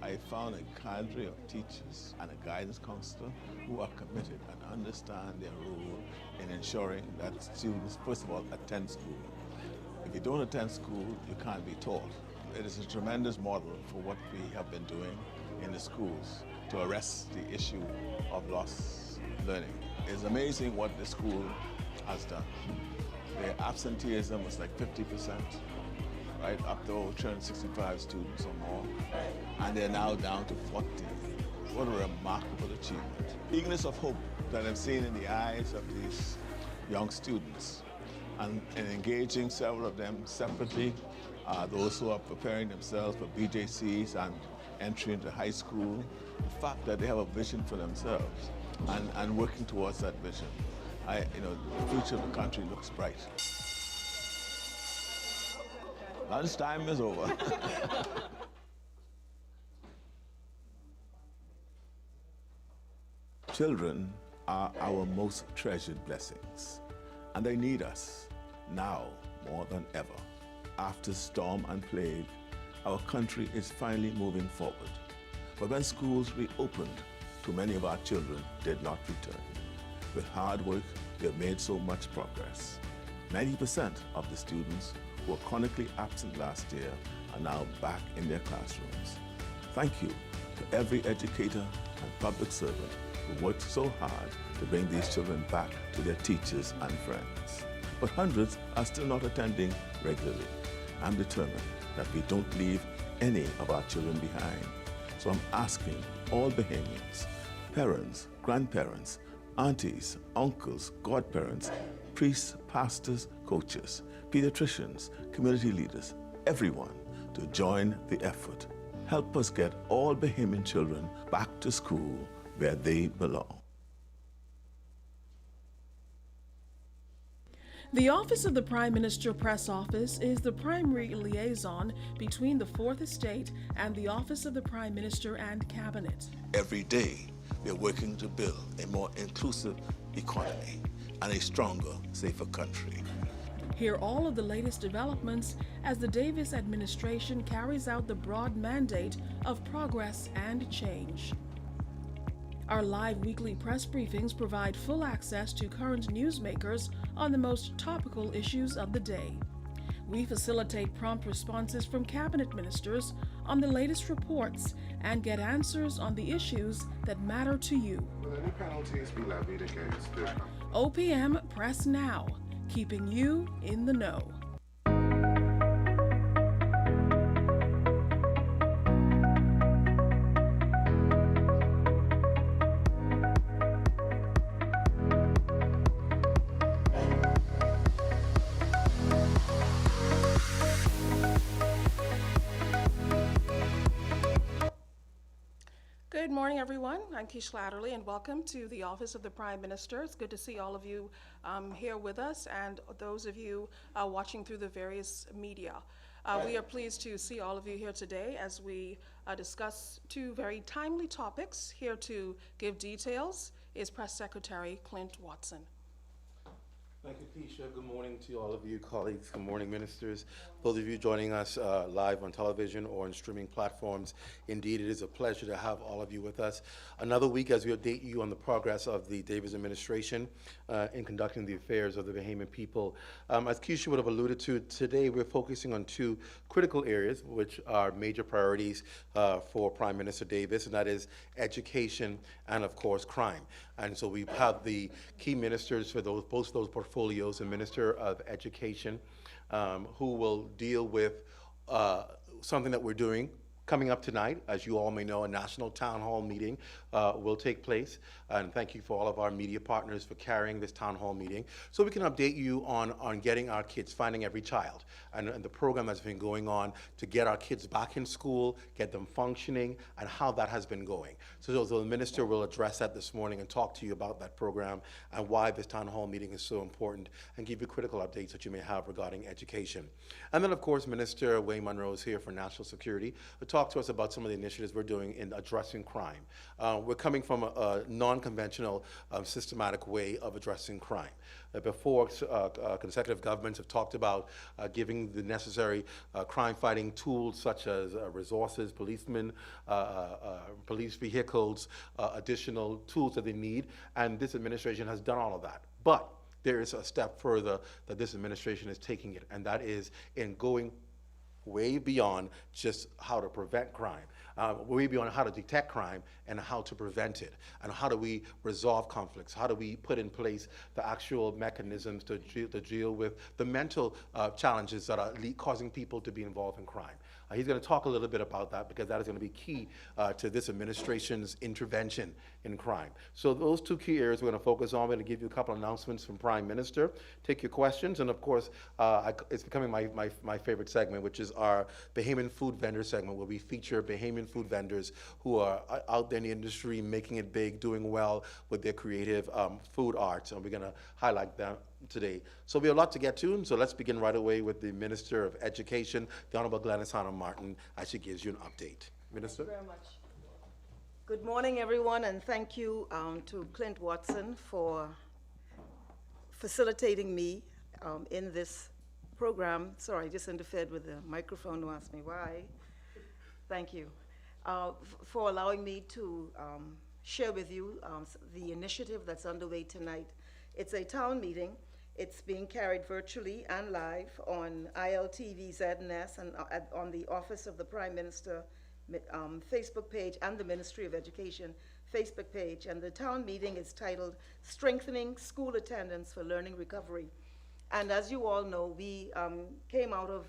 I found a cadre of teachers and a guidance counselor who are committed and understand their role in ensuring that students, first of all, attend school. If you don't attend school, you can't be taught. It is a tremendous model for what we have been doing in the schools to arrest the issue of lost learning. It's amazing what the school has done. The absenteeism was like 50%, right, up to 365 students or more, and they're now down to 40. What a remarkable achievement. Eagerness of hope that I've seen in the eyes of these young students, and in engaging several of them separately, those who are preparing themselves for BJCs and entry into high school, the fact that they have a vision for themselves and working towards that vision. The future of the country looks bright. Lunchtime is over. Children are our most treasured blessings, and they need us now more than ever. After storm and plague, our country is finally moving forward. But when schools reopened, too many of our children did not return. With hard work, we have made so much progress. 90% of the students who were chronically absent last year are now back in their classrooms. Thank you to every educator and public servant who worked so hard to bring these children back to their teachers and friends. But hundreds are still not attending regularly. I'm determined that we don't leave any of our children behind. So I'm asking all Bahamians, parents, grandparents, aunties, uncles, godparents, priests, pastors, coaches, pediatricians, community leaders, everyone to join the effort. Help us get all Bahamian children back to school where they belong. The Office of the Prime Minister Press Office is the primary liaison between the Fourth Estate and the Office of the Prime Minister and Cabinet. Every day, we are working to build a more inclusive economy and a stronger, safer country. Hear all of the latest developments as the Davis administration carries out the broad mandate of progress and change. Our live weekly press briefings provide full access to current newsmakers on the most topical issues of the day. We facilitate prompt responses from cabinet ministers on the latest reports and get answers on the issues that matter to you. Will any penalties be levied against the... OPM Press Now, keeping you in the know. Good morning, everyone. I'm Keish Latterly, and welcome to the Office of the Prime Minister. It's good to see all of you here with us, and those of you watching through the various media. We are pleased to see all of you here today as we discuss two very timely topics. Here to give details is Press Secretary Clint Watson. Thank you, Keisha. Good morning to all of you colleagues. Good morning, ministers. Those of you joining us live on television or on streaming platforms, indeed, it is a pleasure to have all of you with us. Another week as we update you on the progress of the Davis administration in conducting the affairs of the Bahamian people. As Keisha would have alluded to, today we're focusing on two critical areas, which are major priorities for Prime Minister Davis, and that is education and, of course, crime. And so we have the key ministers for both those portfolios, the Minister of Education, who will deal with something that we're doing coming up tonight. As you all may know, a national town hall meeting will take place. And thank you for all of our media partners for carrying this town hall meeting, so we can update you on getting our kids, finding every child, and the program that's been going on to get our kids back in school, get them functioning, and how that has been going. So the minister will address that this morning and talk to you about that program and why this town hall meeting is so important, and give you critical updates that you may have regarding education. And then, of course, Minister Wayne Monroe is here for national security. We'll talk talk to us about some of the initiatives we're doing in addressing crime. We're coming from a non-conventional, systematic way of addressing crime. Before, consecutive governments have talked about giving the necessary crime-fighting tools such as resources, policemen, police vehicles, additional tools that they need, and this administration has done all of that. But there is a step further that this administration is taking it, and that is in going way beyond just how to prevent crime, way beyond how to detect crime and how to prevent it, and how do we resolve conflicts, how do we put in place the actual mechanisms to deal with the mental challenges that are causing people to be involved in crime. He's going to talk a little bit about that because that is going to be key to this administration's intervention in crime. So those two key areas we're going to focus on. We're going to give you a couple announcements from Prime Minister, take your questions, and of course, it's becoming my favorite segment, which is our Bahamian food vendor segment, where we feature Bahamian food vendors who are out there in the industry, making it big, doing well with their creative food arts, and we're going to highlight them today. So we have a lot to get to, so let's begin right away with the Minister of Education, the Honorable Gladys Hanna Martin, as she gives you an update. Minister? Thank you very much. Good morning, everyone, and thank you to Clint Watson for facilitating me in this program. Sorry, I just interfered with the microphone to ask me why. Thank you for allowing me to share with you the initiative that's underway tonight. It's a town meeting. It's being carried virtually and live on ILTV ZNS and on the Office of the Prime Minister Facebook page and the Ministry of Education Facebook page. And the town meeting is titled Strengthening School Attendance for Learning Recovery. And as you all know, we came out of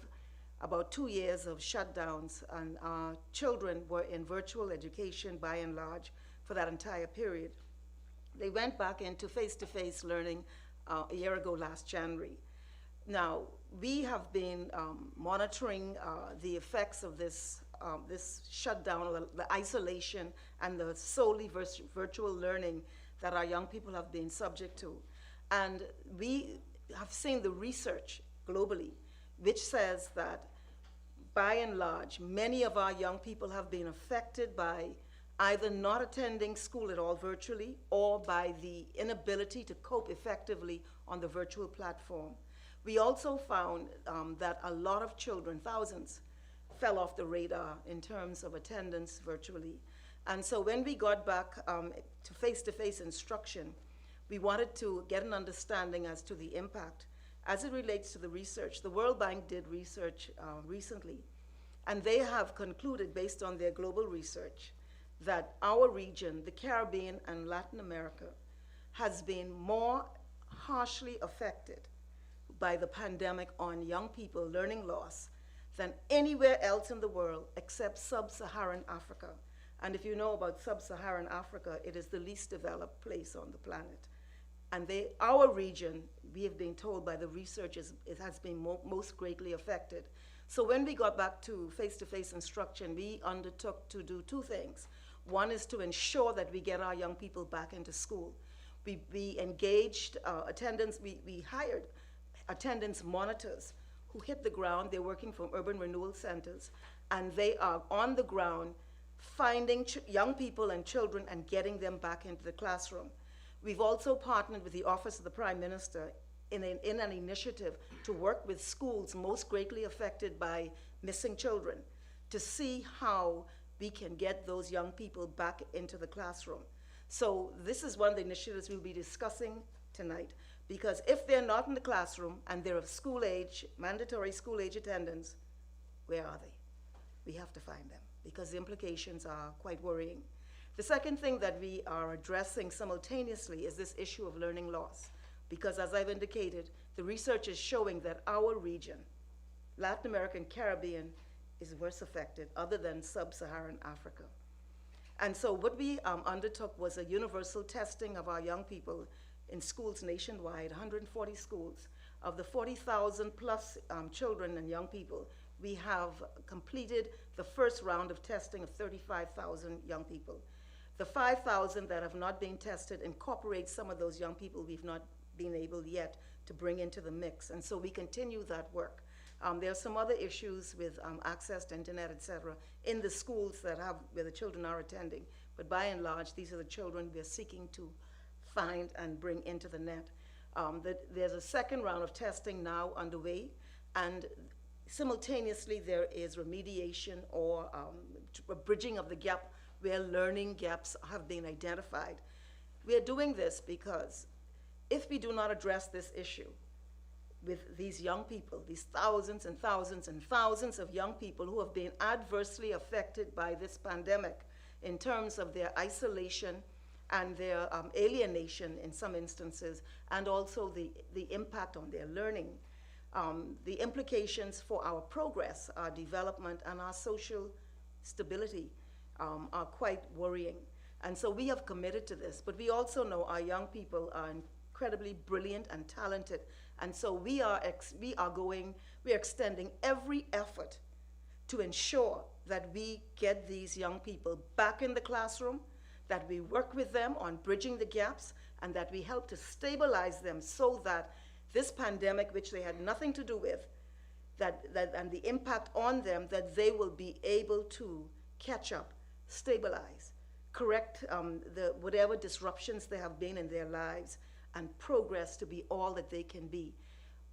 about 2 years of shutdowns, and our children were in virtual education by and large for that entire period. They went back into face-to-face learning a year ago last January. Now, we have been monitoring the effects of this shutdown, the isolation, and the solely virtual learning that our young people have been subject to. And we have seen the research globally, which says that by and large, many of our young people have been affected by either not attending school at all virtually or by the inability to cope effectively on the virtual platform. We also found that a lot of children, thousands, fell off the radar in terms of attendance virtually. And so when we got back to face-to-face instruction, we wanted to get an understanding as to the impact as it relates to the research. The World Bank did research recently, and they have concluded, based on their global research, that our region, the Caribbean and Latin America, has been more harshly affected by the pandemic on young people learning loss than anywhere else in the world except sub-Saharan Africa. And if you know about sub-Saharan Africa, it is the least developed place on the planet. And our region, we have been told by the researchers, it has been most greatly affected. So when we got back to face-to-face instruction, we undertook to do two things. One is to ensure that we get our young people back into school. We engaged attendance, we hired attendance monitors who hit the ground. They're working from urban renewal centers, and they are on the ground finding young people and children and getting them back into the classroom. We've also partnered with the Office of the Prime Minister in an initiative to work with schools most greatly affected by missing children to see how we can get those young people back into the classroom. So this is one of the initiatives we'll be discussing tonight, because if they're not in the classroom and they're of school age, mandatory school age attendance, where are they? We have to find them, because the implications are quite worrying. The second thing that we are addressing simultaneously is this issue of learning loss, because as I've indicated, the research is showing that our region, Latin America and Caribbean, is worse affected other than sub-Saharan Africa. And so what we undertook was a universal testing of our young people in schools nationwide, 140 schools. Of the 40,000 plus children and young people, we have completed the first round of testing of 35,000 young people. The 5,000 that have not been tested incorporate some of those young people we've not been able yet to bring into the mix. And so we continue that work. There are some other issues with access to internet, et cetera, in the schools where the children are attending. But by and large, these are the children we're seeking to find and bring into the net. There's a second round of testing now underway, and simultaneously there is remediation or a bridging of the gap where learning gaps have been identified. We are doing this because if we do not address this issue with these young people, these thousands and thousands and thousands of young people who have been adversely affected by this pandemic in terms of their isolation and their alienation in some instances, and also the impact on their learning, the implications for our progress, our development, and our social stability are quite worrying. And so we have committed to this, but we also know our young people are incredibly brilliant and talented. And so we are extending every effort to ensure that we get these young people back in the classroom, that we work with them on bridging the gaps, and that we help to stabilize them so that this pandemic, which they had nothing to do with, and the impact on them, that they will be able to catch up, stabilize, correct whatever disruptions there have been in their lives, and progress to be all that they can be.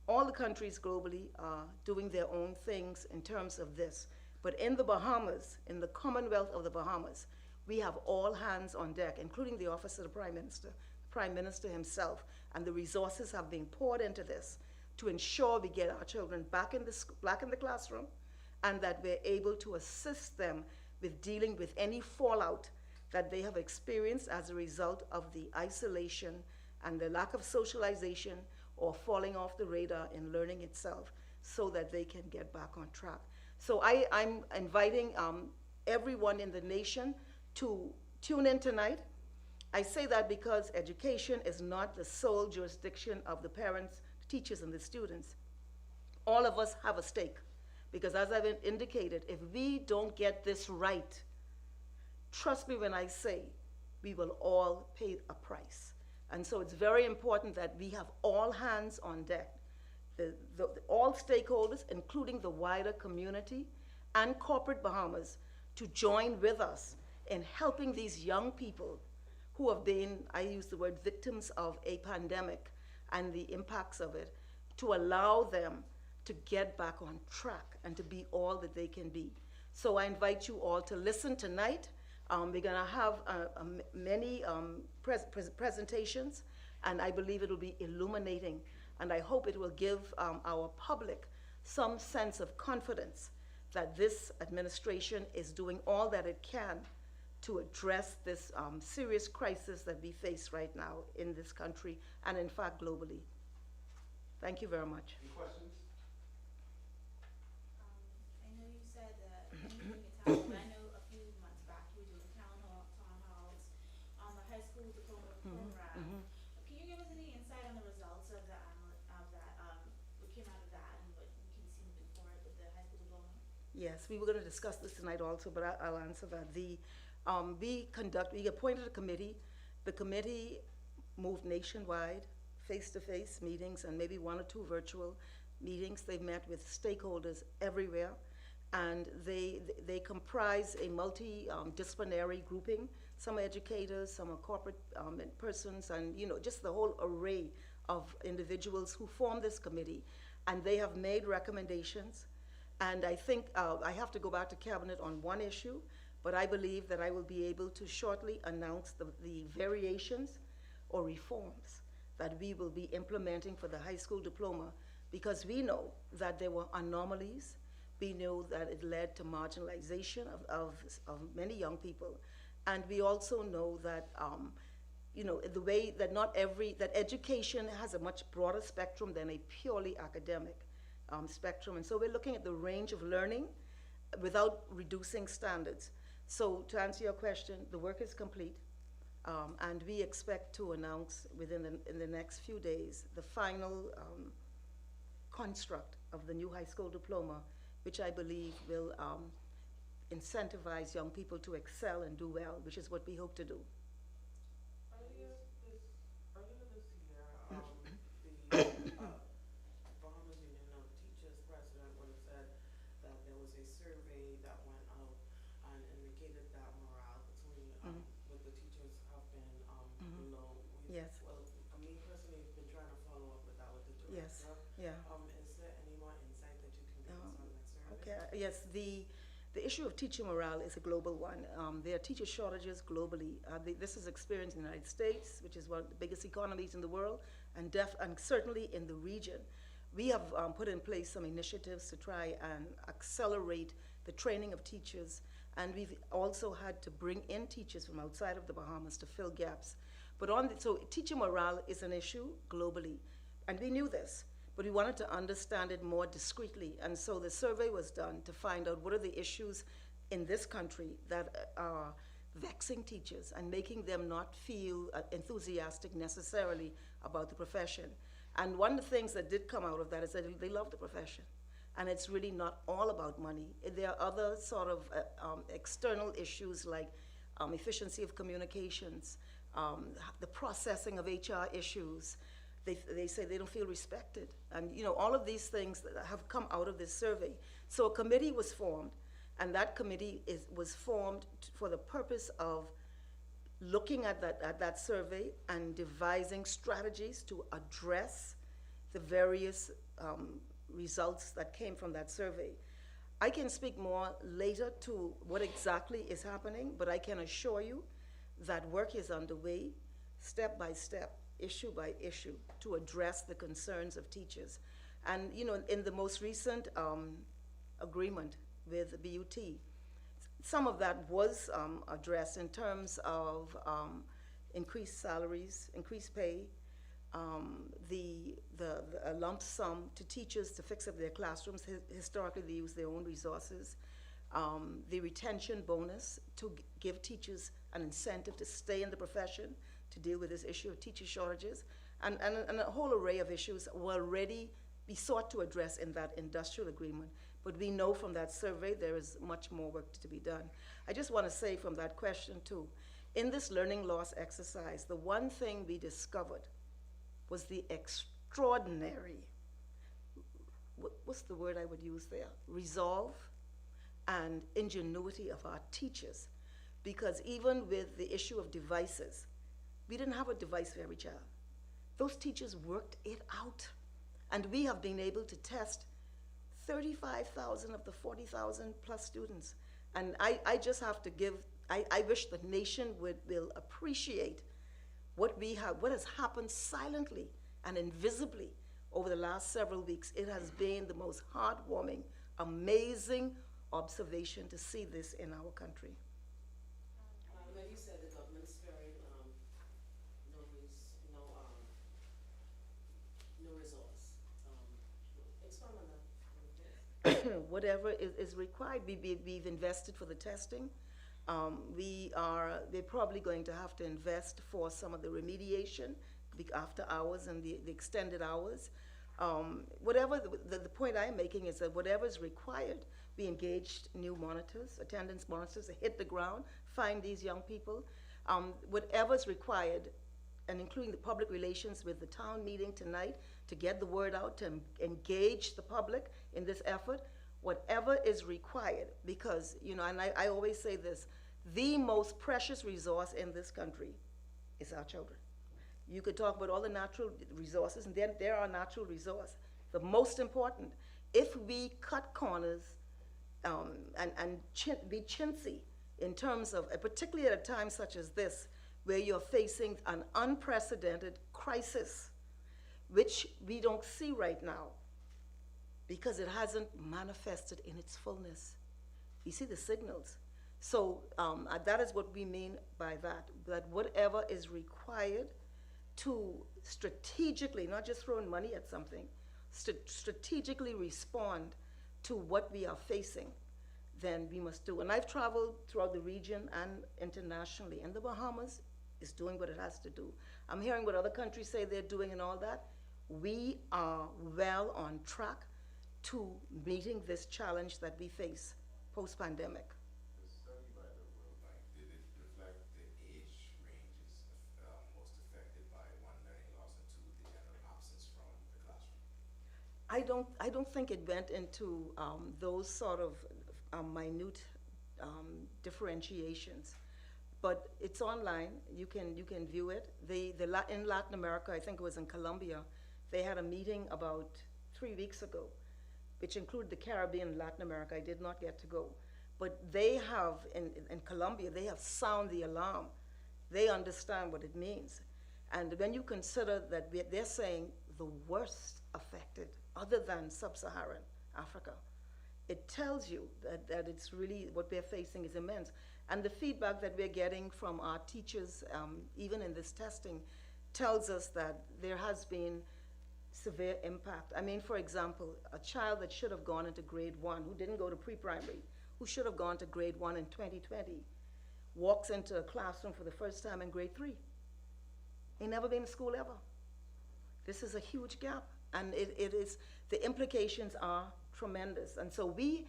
All the countries globally are doing their own things in terms of this. But in the Bahamas, in the Commonwealth of the Bahamas, we have all hands on deck, including the Office of the Prime Minister himself, and the resources have been poured into this to ensure we get our children back in the classroom, and that we're able to assist them with dealing with any fallout that they have experienced as a result of the isolation and the lack of socialization or falling off the radar in learning itself, so that they can get back on track. So I'm inviting everyone in the nation to tune in tonight. I say that because education is not the sole jurisdiction of the parents, teachers, and the students. All of us have a stake, because as I've indicated, if we don't get this right, trust me when I say we will all pay a price. And so it's very important that we have all hands on deck, all stakeholders, including the wider community and corporate Bahamas, to join with us in helping these young people who have been, I use the word, victims of a pandemic and the impacts of it, to allow them to get back on track and to be all that they can be. So I invite you all to listen tonight. We're gonna have many presentations, and I believe it'll be illuminating, and I hope it will give our public some sense of confidence that this administration is doing all that it can to address this serious crisis that we face right now in this country and in fact globally. Thank you very much. Any questions? I know you said that you're doing a town hall, but I know a few months back you were doing town halls on the high school diploma program. Can you give us any insight on the results of that, what came out of that, and what we can see moving forward with the high school diploma? Yes, we were going to discuss this tonight also, but I'll answer that. We appointed a committee. The committee moved nationwide, face-to-face meetings, and maybe one or two virtual meetings. They met with stakeholders everywhere, and they comprise a multidisciplinary grouping. Some are educators, some are corporate persons, and just the whole array of individuals who form this committee. And they have made recommendations. And I think I have to go back to Cabinet on one issue, but I believe that I will be able to shortly announce the variations or reforms that we will be implementing for the high school diploma, because we know that there were anomalies. We know that it led to marginalization of many young people. And we also know that, the way that that education has a much broader spectrum than a purely academic spectrum. And so we're looking at the range of learning without reducing standards. So to answer your question, the work is complete. And we expect to announce in the next few days the final construct of the new high school diploma, which I believe will incentivize young people to excel and do well, which is what we hope to do. Earlier this year, the Bahamas Union of Teachers president survey that went out and indicated that morale between, with the teachers have been, low. Yes. Well, me personally have been trying to follow up with that with the Yes, director. yeah. Is there any more insight that you can give us on that survey? Okay, yes, the issue of teacher morale is a global one. There are teacher shortages globally. This is experienced in the United States, which is one of the biggest economies in the world, and certainly in the region. We have put in place some initiatives to try and accelerate the training of teachers, and we've also had to bring in teachers from outside of the Bahamas to fill gaps. But so teacher morale is an issue globally, and we knew this, but we wanted to understand it more discreetly. And so the survey was done to find out what are the issues in this country that are vexing teachers and making them not feel enthusiastic necessarily about the profession. And one of the things that did come out of that is that they love the profession. And it's really not all about money. There are other sort of external issues like efficiency of communications, the processing of HR issues. They say they don't feel respected. And all of these things that have come out of this survey. So a committee was formed, and that committee was formed for the purpose of looking at that survey and devising strategies to address the various results that came from that survey. I can speak more later to what exactly is happening, but I can assure you that work is underway, step by step, issue by issue, to address the concerns of teachers. And in the most recent agreement with BUT, some of that was addressed in terms of increased salaries, increased pay, the lump sum to teachers to fix up their classrooms. Historically, they use their own resources. The retention bonus to give teachers an incentive to stay in the profession, to deal with this issue of teacher shortages, and a whole array of issues were already be sought to address in that industrial agreement. But we know from that survey there is much more work to be done. I just want to say from that question too, in this learning loss exercise, the one thing we discovered was the extraordinary, what's the word I would use there? Resolve and ingenuity of our teachers. Because even with the issue of devices, we didn't have a device for every child. Those teachers worked it out. And we have been able to test 35,000 of the 40,000 plus students. And I just have to I wish the nation will appreciate what has happened silently and invisibly over the last several weeks. It has been the most heartwarming, amazing observation to see this in our country. When you said the government sparing no resource, expand on that. Whatever is required, we've invested for the testing. They're probably going to have to invest for some of the remediation, the after hours and the extended hours. Whatever, the point I'm making is that whatever is required, we engaged new monitors, attendance monitors to hit the ground, find these young people. Whatever's required, and including the public relations with the town meeting tonight to get the word out, to engage the public in this effort, whatever is required, because, and I always say this, the most precious resource in this country is our children. You could talk about all the natural resources, and then there are natural resources. The most important, if we cut corners and be chintzy in terms of, particularly at a time such as this, where you're facing an unprecedented crisis, which we don't see right now, because it hasn't manifested in its fullness. You see the signals. So that is what we mean by that whatever is required to strategically, not just throwing money at something, strategically respond to what we are facing, then we must do. And I've traveled throughout the region and internationally, and the Bahamas is doing what it has to do. I'm hearing what other countries say they're doing and all that. We are well on track to meeting this challenge that we face post-pandemic. The study by the World Bank, did it reflect the age ranges most affected by one, learning loss, and two, the general absence from the classroom? I don't think it went into those sort of minute differentiations. But it's online. You can view it. In Latin America, I think it was in Colombia, they had a meeting about 3 weeks ago, which included the Caribbean and Latin America. I did not get to go. But they have, in Colombia, they have sound the alarm. They understand what it means. And when you consider that they're saying the worst affected, other than sub-Saharan Africa, it tells you that it's really, what we're facing is immense. And the feedback that we're getting from our teachers, even in this testing, tells us that there has been severe impact. I mean, for example, a child that should have gone into grade 1, who didn't go to pre-primary, who should have gone to grade 1 in 2020, walks into a classroom for the first time in grade 3. Ain't never been to school ever. This is a huge gap, and the implications are tremendous. And so we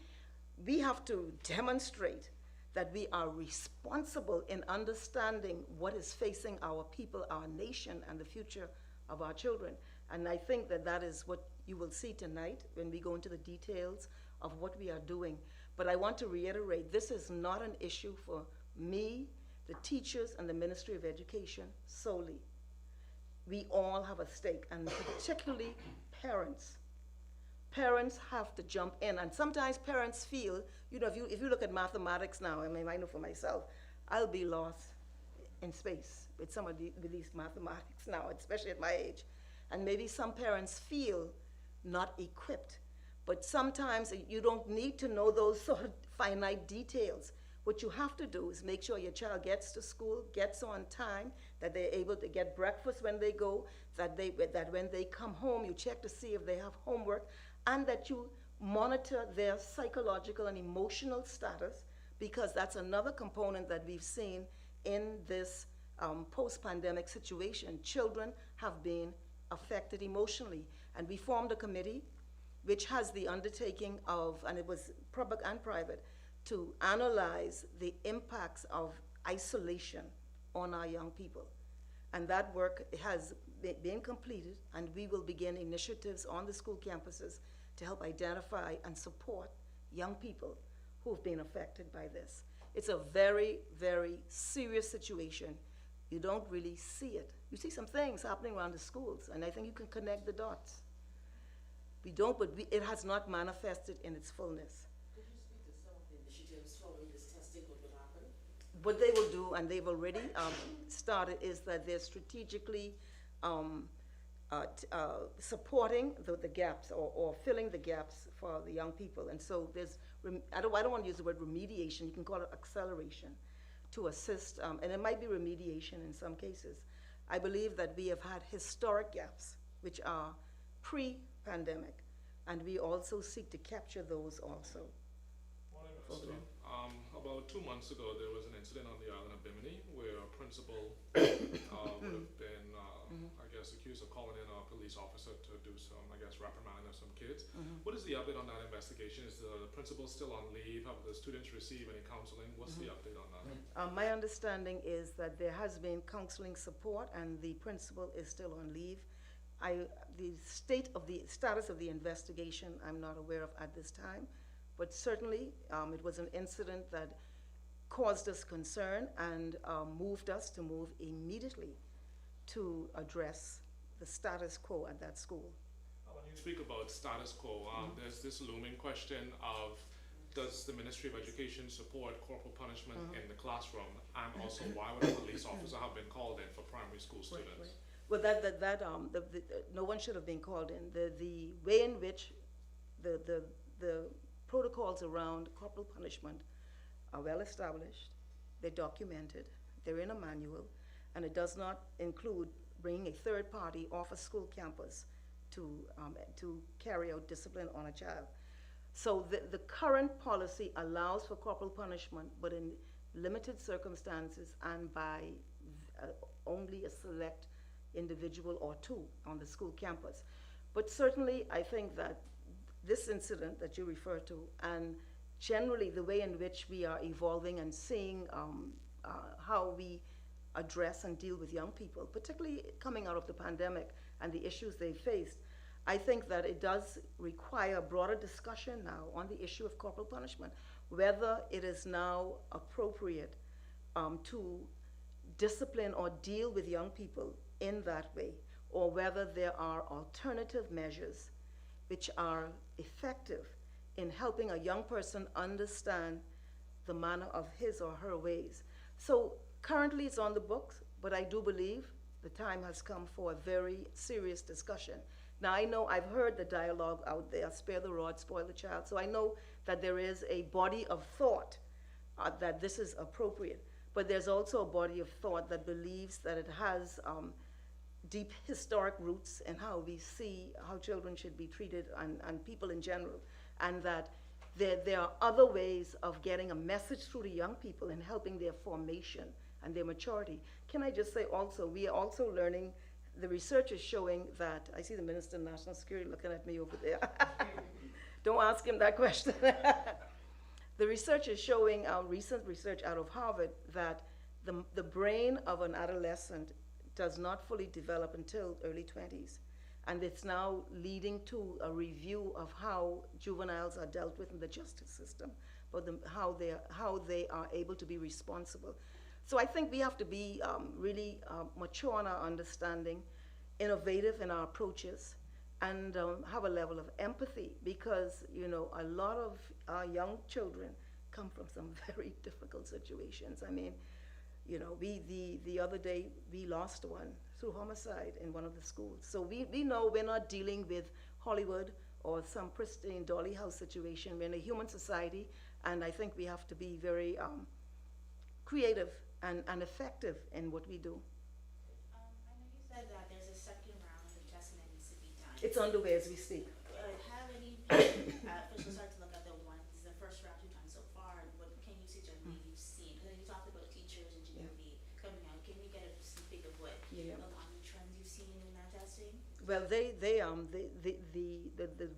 have to demonstrate that we are responsible in understanding what is facing our people, our nation, and the future of our children. And I think that is what you will see tonight when we go into the details of what we are doing. But I want to reiterate, this is not an issue for me, the teachers, and the Ministry of Education solely. We all have a stake, and particularly parents. Parents have to jump in, and sometimes parents feel, if you look at mathematics now, I mean, I know for myself, I'll be lost in space with with these mathematics now, especially at my age. And maybe some parents feel not equipped, but sometimes you don't need to know those sort of finite details. What you have to do is make sure your child gets to school, gets on time, that they're able to get breakfast when they go, that when they come home, you check to see if they have homework, and that you monitor their psychological and emotional status, because that's another component that we've seen in this post-pandemic situation. Children have been affected emotionally, and we formed a committee which has the undertaking of, and it was public and private, to analyze the impacts of isolation on our young people. And that work has been completed, and we will begin initiatives on the school campuses to help identify and support young people who have been affected by this. It's a very, very serious situation. You don't really see it. You see some things happening around the schools, and I think you can connect the dots. We don't, but it has not manifested in its fullness. Could you speak to some of the initiatives following this testing, what will happen? What they will do, and they've already started, is that they're strategically supporting the gaps, or filling the gaps for the young people. And so there's, I don't want to use the word remediation, you can call it acceleration, to assist, and it might be remediation in some cases. I believe that we have had historic gaps, which are pre-pandemic, and we also seek to capture those also. Morning, Minister. About 2 months ago, there was an incident on the island of Bimini where a principal would have been, I guess, accused of calling in a police officer to do some, I guess, reprimanding of some kids. What is the update on that investigation? Is the principal still on leave? Have the students received any counseling? What's the update on that? My understanding is that there has been counseling support, and the principal is still on leave. The status of the investigation, I'm not aware of at this time, but certainly it was an incident that caused us concern and moved us to move immediately to address the status quo at that school. When you speak about status quo, there's this looming question of, does the Ministry of Education support corporal punishment in the classroom, and also why would a police officer have been called in for primary school students? Right. Well, no one should have been called in. The way in which the protocols around corporal punishment are well established, they're documented, they're in a manual, and it does not include bringing a third party off a school campus to carry out discipline on a child. So the current policy allows for corporal punishment, but in limited circumstances and by only a select individual or two on the school campus. But certainly, I think that this incident that you refer to, and generally the way in which we are evolving and seeing how we address and deal with young people, particularly coming out of the pandemic and the issues they faced, I think that it does require broader discussion now on the issue of corporal punishment. whether it is now appropriate to discipline or deal with young people in that way, or whether there are alternative measures which are effective in helping a young person understand the manner of his or her ways. So currently it's on the books, but I do believe the time has come for a very serious discussion. Now I know I've heard the dialogue out there, spare the rod, spoil the child, so I know that there is a body of thought that this is appropriate, but there's also a body of thought that believes that it has deep historic roots in how we see how children should be treated and people in general, and that there are other ways of getting a message through to young people and helping their formation and their maturity. Can I just say also, we are also learning, the research is showing that, I see the Minister of National Security looking at me over there. Don't ask him that question. The research is showing, recent research out of Harvard, that the brain of an adolescent does not fully develop until early 20s. And it's now leading to a review of how juveniles are dealt with in the justice system, but how they are able to be responsible. So I think we have to be really mature in our understanding, innovative in our approaches, and have a level of empathy, because a lot of our young children come from some very difficult situations. I mean, the other day we lost one through homicide in one of the schools. So we know we're not dealing with Hollywood or some pristine dolly house situation. We're in a human society, and I think we have to be very creative and effective in what we do. I know you said that there's a second round of testing that needs to be done. It's underway as we speak. Have any officials started to look at the first round you've done so far? What can you suggest maybe you've seen? Because you talked about teachers and GMV coming out. Can we get a sneak peek of what any trends you've seen in that testing? Well, the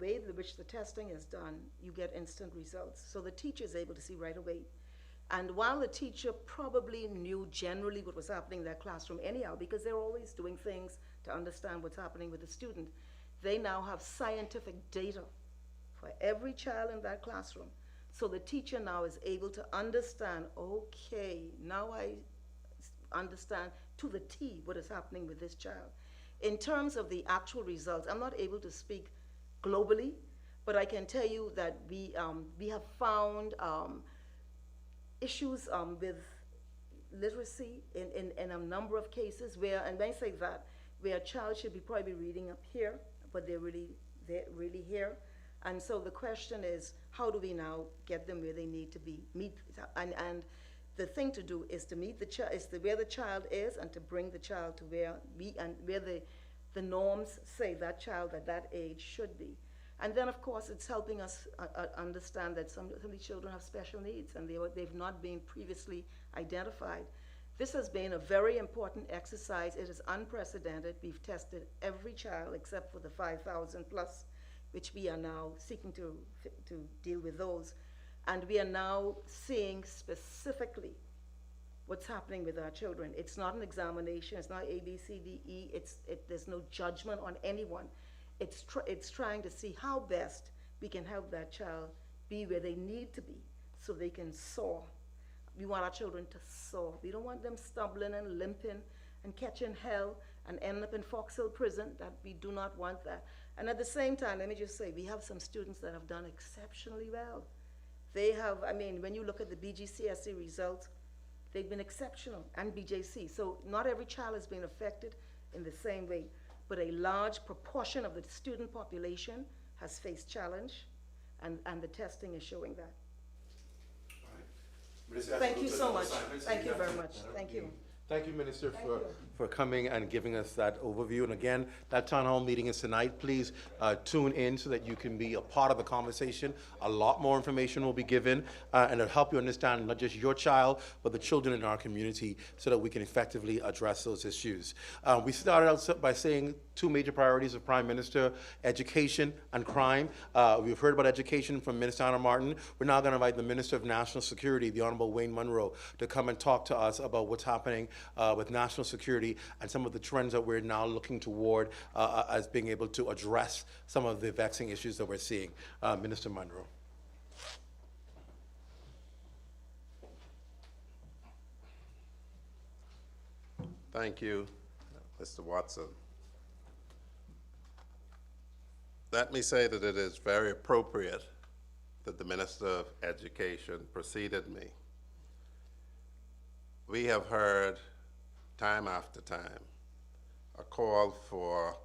way in which the testing is done, you get instant results. So the teacher is able to see right away. And while the teacher probably knew generally what was happening in their classroom anyhow, because they're always doing things to understand what's happening with the student, they now have scientific data for every child in that classroom. So the teacher now is able to understand, okay, now I understand to the T what is happening with this child. In terms of the actual results, I'm not able to speak globally, but I can tell you that we have found issues with literacy in a number of cases where, and when I say that, where a child should be probably reading up here, but they're really here. And so the question is, how do we now get them where they need to be? And the thing to do is to meet the child, is where the child is, and to bring the child to where the norms say that child at that age should be. And then, of course, it's helping us understand that some of these children have special needs, and they've not been previously identified. This has been a very important exercise. It is unprecedented. We've tested every child except for the 5,000 plus, which we are now seeking to deal with those. And we are now seeing specifically what's happening with our children. It's not an examination. It's not A, B, C, D, E. There's no judgment on anyone. It's trying to see how best we can help that child be where they need to be so they can soar. We want our children to soar. We don't want them stumbling and limping and catching hell and ending up in Fox Hill Prison. That we do not want that. And at the same time, let me just say, we have some students that have done exceptionally well. They have, I mean, when you look at the BGCSE results, they've been exceptional, and BJC. So not every child has been affected in the same way, but a large proportion of the student population has faced challenge, and the testing is showing that. Thank you so much. Thank you very much. Thank you. Thank you, Minister, for coming and giving us that overview. And again, that town hall meeting is tonight. Please tune in so that you can be a part of the conversation. A lot more information will be given, and it'll help you understand not just your child, but the children in our community, so that we can effectively address those issues. We started out by saying two major priorities of Prime Minister: education and crime. We've heard about education from Minister Anna Martin. We're now going to invite the Minister of National Security, the Honorable Wayne Munro, to come and talk to us about what's happening with national security and some of the trends that we're now looking toward as being able to address some of the vexing issues that we're seeing. Minister Munro. Thank you, Mr. Watson. Let me say that it is very appropriate that the Minister of Education preceded me. We have heard time after time a call for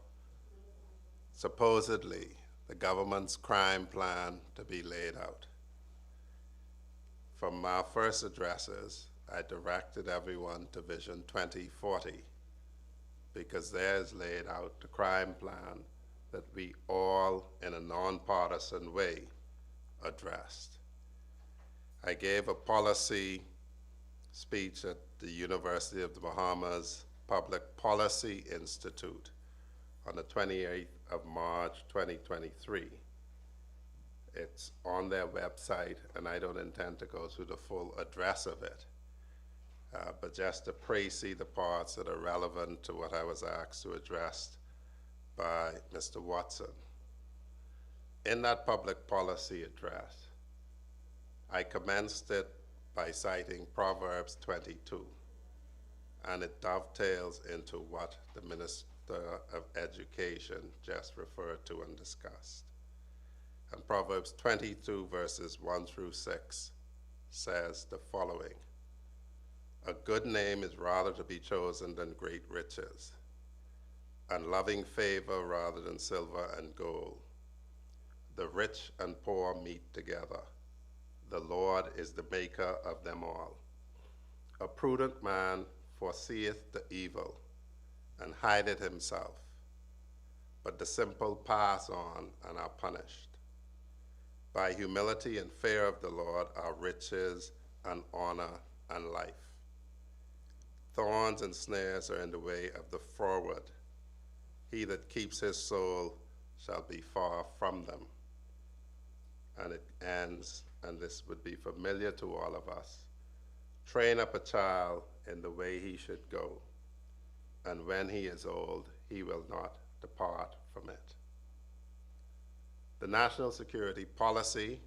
supposedly the government's crime plan to be laid out. From our first addresses, I directed everyone to Vision 2040 because there is laid out the crime plan that we all, in a nonpartisan way, addressed. I gave a policy speech at the University of the Bahamas Public Policy Institute on the 28th of March 2023. It's on their website, and I don't intend to go through the full address of it, but just to see the parts that are relevant to what I was asked to address by Mr. Watson. In that public policy address, I commenced it by citing Proverbs 22, and it dovetails into what the Minister of Education just referred to and discussed. And Proverbs 22 verses 1 through 6 says the following: "A good name is rather to be chosen than great riches, and loving favor rather than silver and gold. The rich and poor meet together. The Lord is the maker of them all. A prudent man foreseeth the evil, and hideth himself, but the simple pass on and are punished. By humility and fear of the Lord are riches and honor and life. Thorns and snares are in the way of the froward. He that keeps his soul shall be far from them." And it ends, and this would be familiar to all of us: "Train up a child in the way he should go, and when he is old, he will not depart from it." The national security policy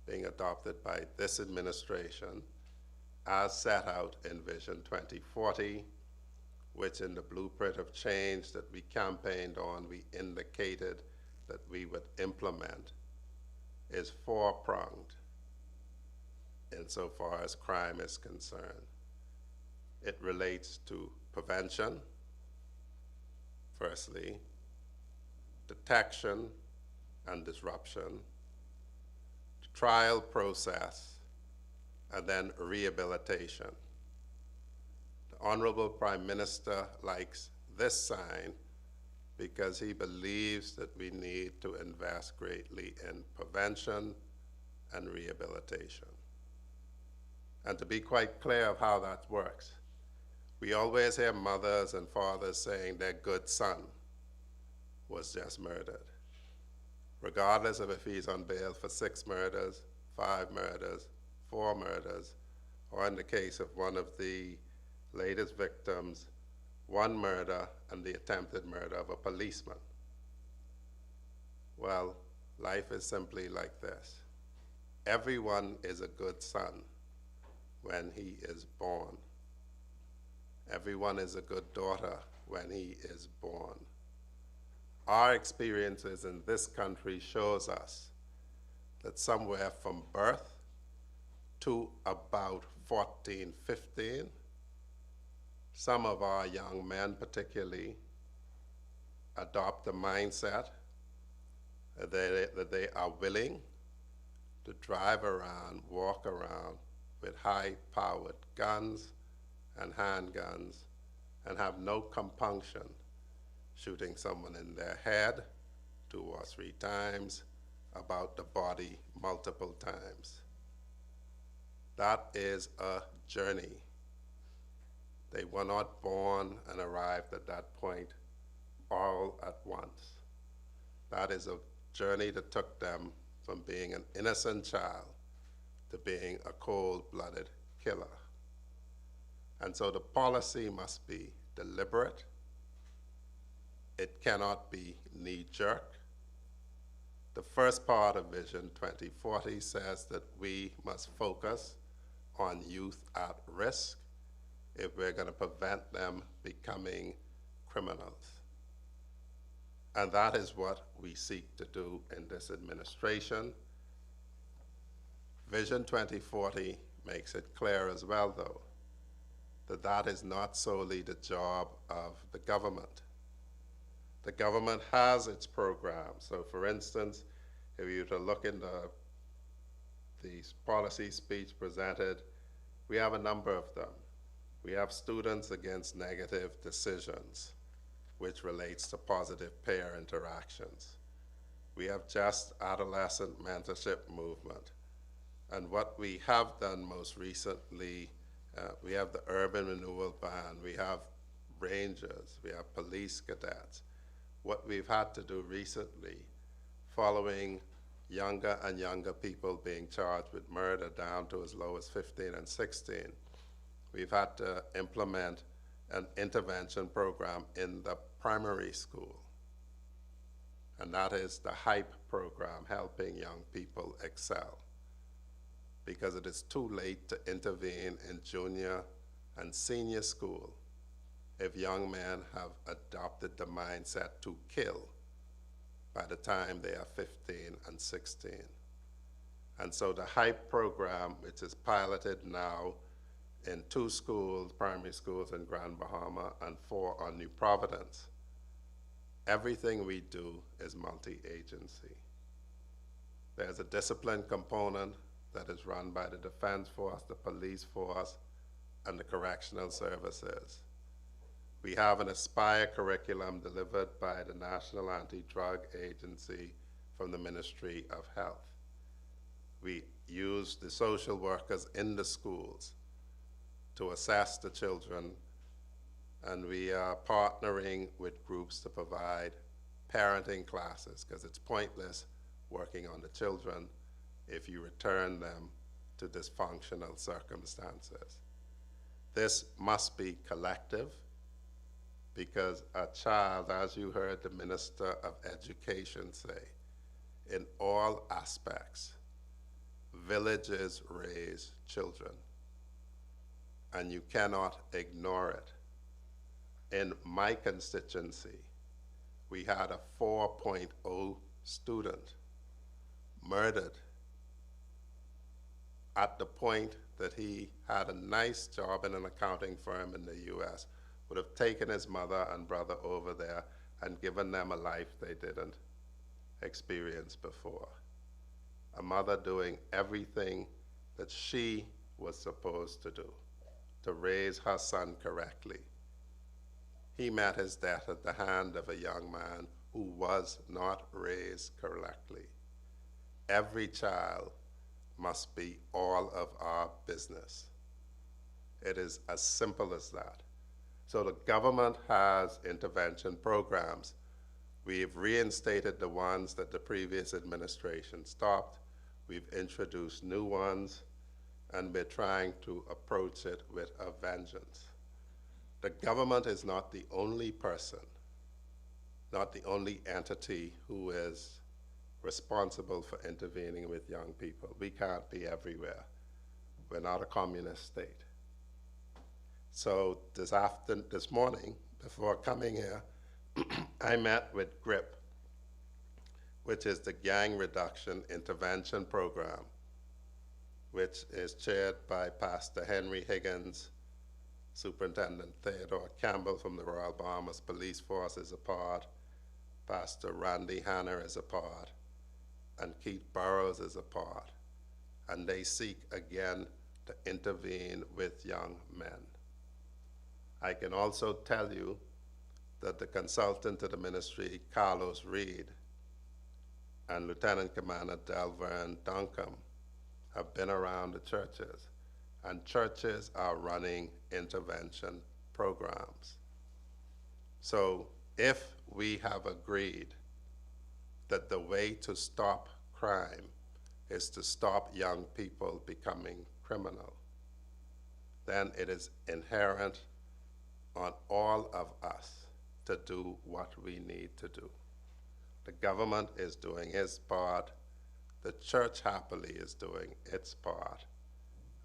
being adopted by this administration, as set out in Vision 2040, which in the blueprint of change that we campaigned on, we indicated that we would implement, is four-pronged insofar as crime is concerned. It relates to prevention, firstly, detection and disruption, trial process, and then rehabilitation. The Honorable Prime Minister likes this sign because he believes that we need to invest greatly in prevention and rehabilitation. And to be quite clear of how that works, we always hear mothers and fathers saying their good son was just murdered, regardless of if he's on bail for 6 murders, 5 murders, 4 murders, or in the case of one of the latest victims, 1 murder and the attempted murder of a policeman. Well, life is simply like this. Everyone is a good son when he is born. Everyone is a good daughter when he is born. Our experiences in this country shows us that somewhere from birth to about 14, 15, some of our young men particularly adopt a mindset that they are willing to drive around, walk around with high-powered guns and handguns and have no compunction shooting someone in their head 2 or 3 times, about the body multiple times. That is a journey. They were not born and arrived at that point all at once. That is a journey that took them from being an innocent child to being a cold-blooded killer. And so the policy must be deliberate. It cannot be knee-jerk. The first part of Vision 2040 says that we must focus on youth at risk if we're going to prevent them becoming criminals. And that is what we seek to do in this administration. Vision 2040 makes it clear as well, though, that that is not solely the job of the government. The government has its programs. So for instance, if you were to look in the policy speech presented, we have a number of them. We have Students Against Negative Decisions, which relates to positive peer interactions. We have Just Adolescent Mentorship Movement. And what we have done most recently, we have the Urban Renewal Ban, we have Rangers, we have police cadets. What we've had to do recently, following younger and younger people being charged with murder down to as low as 15 and 16, we've had to implement an intervention program in the primary school. And that is the HYPE program, helping young people excel. Because it is too late to intervene in junior and senior school if young men have adopted the mindset to kill by the time they are 15 and 16. And so the HYPE program, which is piloted now in 2 schools, primary schools in Grand Bahama and 4 on New Providence, everything we do is multi-agency. There's a discipline component that is run by the Defense Force, the Police Force, and the Correctional Services. We have an Aspire curriculum delivered by the National Anti-Drug Agency from the Ministry of Health. We use the social workers in the schools to assess the children, and we are partnering with groups to provide parenting classes, because it's pointless working on the children if you return them to dysfunctional circumstances. This must be collective, because a child, as you heard the Minister of Education say, in all aspects, villages raise children, and you cannot ignore it. In my constituency, we had a 4.0 student murdered at the point that he had a nice job in an accounting firm in the US, would have taken his mother and brother over there and given them a life they didn't experience before. A mother doing everything that she was supposed to do to raise her son correctly. He met his death at the hand of a young man who was not raised correctly. Every child must be all of our business. It is as simple as that. So the government has intervention programs. We've reinstated the ones that the previous administration stopped. We've introduced new ones, and we're trying to approach it with a vengeance. The government is not the only person, not the only entity who is responsible for intervening with young people. We can't be everywhere. We're not a communist state. So this morning, before coming here, I met with GRIP, which is the Gang Reduction Intervention Program, which is chaired by Pastor Henry Higgins. Superintendent Theodore Campbell from the Royal Bahamas Police Force is a part, Pastor Randy Hanner is a part, and Keith Burrows is a part. And they seek again to intervene with young men. I can also tell you that the consultant to the ministry, Carlos Reed, and Lieutenant Commander Delvern Duncombe have been around the churches, and churches are running intervention programs. So if we have agreed that the way to stop crime is to stop young people becoming criminal, then it is inherent on all of us to do what we need to do. The government is doing its part, the church happily is doing its part,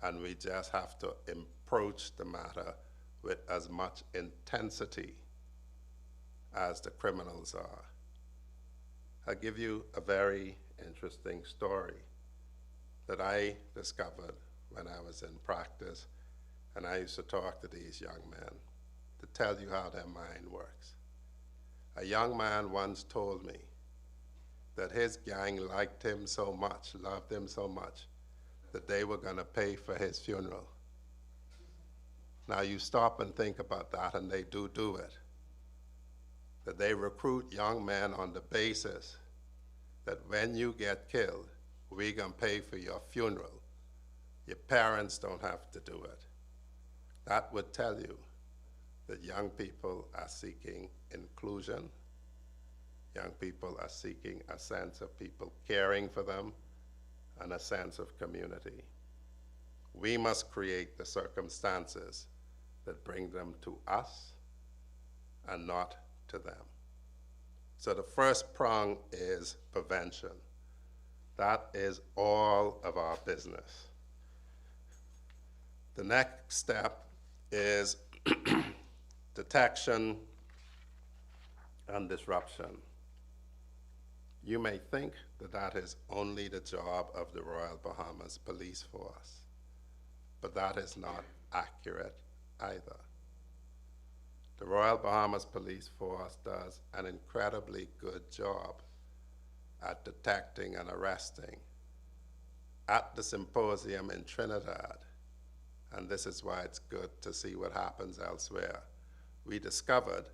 and we just have to approach the matter with as much intensity as the criminals are. I'll give you a very interesting story that I discovered when I was in practice, and I used to talk to these young men to tell you how their mind works. A young man once told me that his gang liked him so much, loved him so much, that they were going to pay for his funeral. Now you stop and think about that, and they do it. That they recruit young men on the basis that when you get killed, we're going to pay for your funeral. Your parents don't have to do it. That would tell you that young people are seeking inclusion. Young people are seeking a sense of people caring for them and a sense of community. We must create the circumstances that bring them to us and not to them. So the first prong is prevention. That is all of our business. The next step is detection and disruption. You may think that that is only the job of the Royal Bahamas Police Force, but that is not accurate either. The Royal Bahamas Police Force does an incredibly good job at detecting and arresting. At the Symposium in Trinidad, and this is why it's good to see what happens elsewhere, we discovered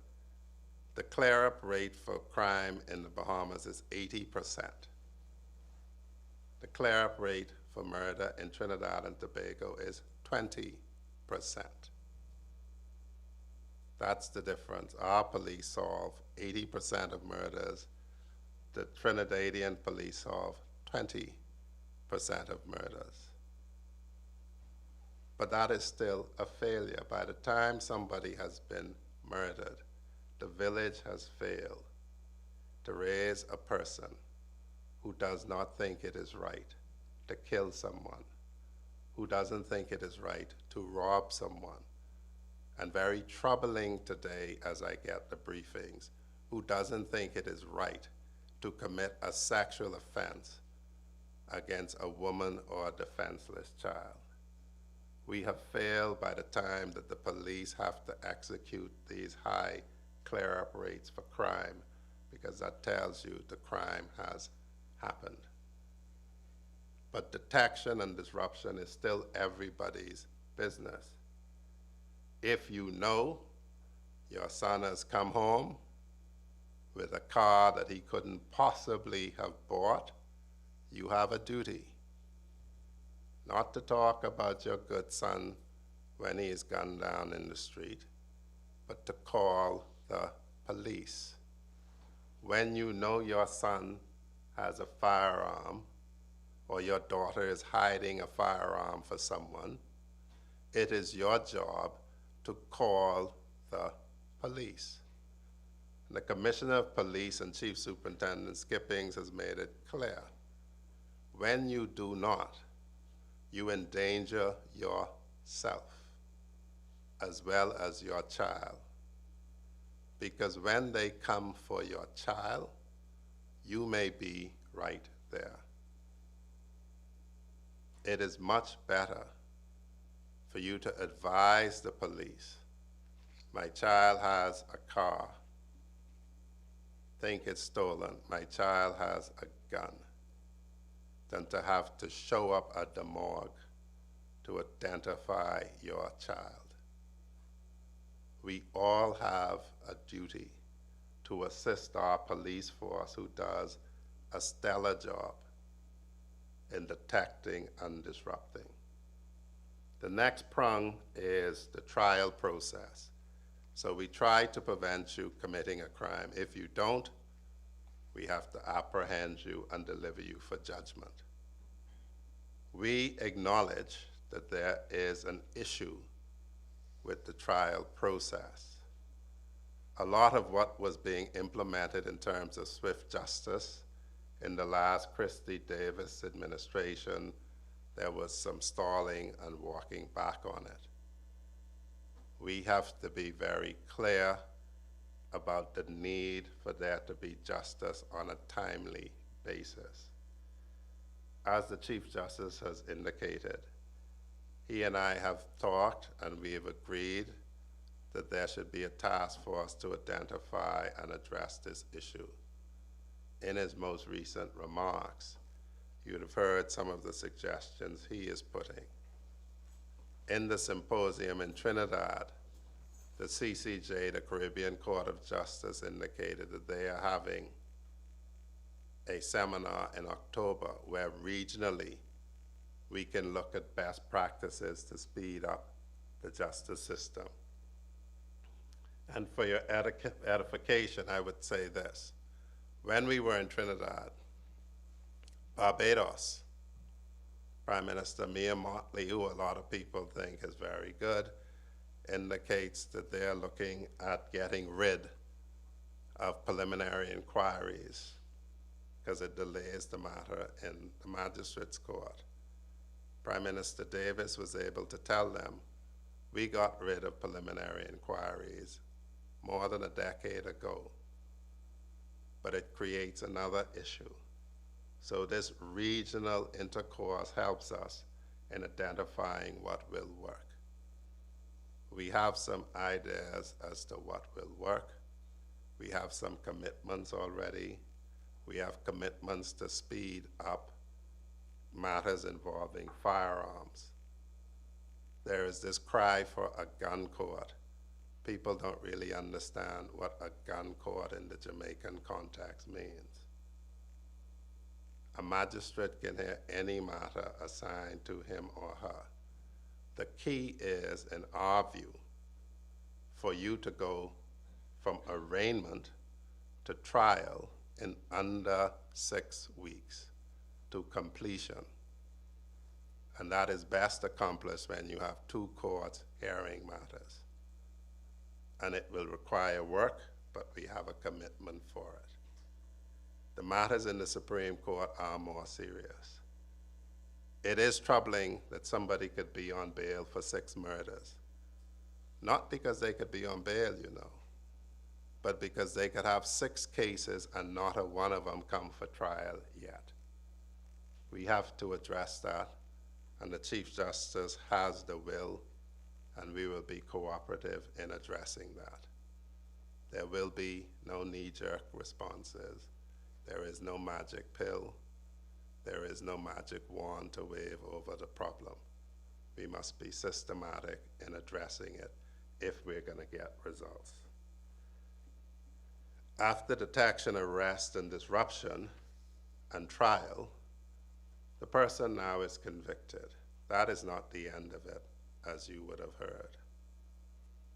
the clear-up rate for crime in the Bahamas is 80%. The clear-up rate for murder in Trinidad and Tobago is 20%. That's the difference. Our police solve 80% of murders. The Trinidadian police solve 20% of murders. But that is still a failure. By the time somebody has been murdered, the village has failed to raise a person who does not think it is right to kill someone, who doesn't think it is right to rob someone, and very troubling today as I get the briefings, who doesn't think it is right to commit a sexual offense against a woman or a defenseless child. We have failed by the time that the police have to execute these high clear-up rates for crime, because that tells you the crime has happened. But detection and disruption is still everybody's business. If you know your son has come home with a car that he couldn't possibly have bought, you have a duty not to talk about your good son when he is gunned down in the street, but to call the police. When you know your son has a firearm or your daughter is hiding a firearm for someone, it is your job to call the police. And the Commissioner of Police and Chief Superintendent Skippings has made it clear. When you do not, you endanger yourself as well as your child. Because when they come for your child, you may be right there. It is much better for you to advise the police, my child has a car, think it's stolen, my child has a gun, than to have to show up at the morgue to identify your child. We all have a duty to assist our police force, who does a stellar job in detecting and disrupting. The next prong is the trial process. So we try to prevent you committing a crime. If you don't, we have to apprehend you and deliver you for judgment. We acknowledge that there is an issue with the trial process. A lot of what was being implemented in terms of swift justice in the last Christie Davis administration, there was some stalling and walking back on it. we have to be very clear about the need for there to be justice on a timely basis. As the Chief Justice has indicated, he and I have talked and we have agreed that there should be a task force to identify and address this issue. In his most recent remarks, you would have heard some of the suggestions he is putting. In the symposium in Trinidad, the CCJ, the Caribbean Court of Justice, indicated that they are having a seminar in October where regionally we can look at best practices to speed up the justice system. And for your edification, I would say this. When we were in Trinidad, Barbados, Prime Minister Mia Mottley, who a lot of people think is very good, indicates that they're looking at getting rid of preliminary inquiries because it delays the matter in the magistrate's court. Prime Minister Davis was able to tell them, we got rid of preliminary inquiries more than a decade ago, but it creates another issue. So this regional intercourse helps us in identifying what will work. We have some ideas as to what will work. We have some commitments already. We have commitments to speed up matters involving firearms. There is this cry for a gun court. People don't really understand what a gun court in the Jamaican context means. A magistrate can hear any matter assigned to him or her. The key is, in our view, for you to go from arraignment to trial in under 6 weeks to completion. And that is best accomplished when you have 2 courts hearing matters. And it will require work, but we have a commitment for it. The matters in the Supreme Court are more serious. It is troubling that somebody could be on bail for 6 murders. Not because they could be on bail, you know, but because they could have 6 cases and not a one of them come for trial yet. We have to address that, and the Chief Justice has the will, and we will be cooperative in addressing that. There will be no knee-jerk responses. There is no magic pill. There is no magic wand to wave over the problem. We must be systematic in addressing it if we're going to get results. After detection, arrest, and disruption, and trial, the person now is convicted. That is not the end of it, as you would have heard.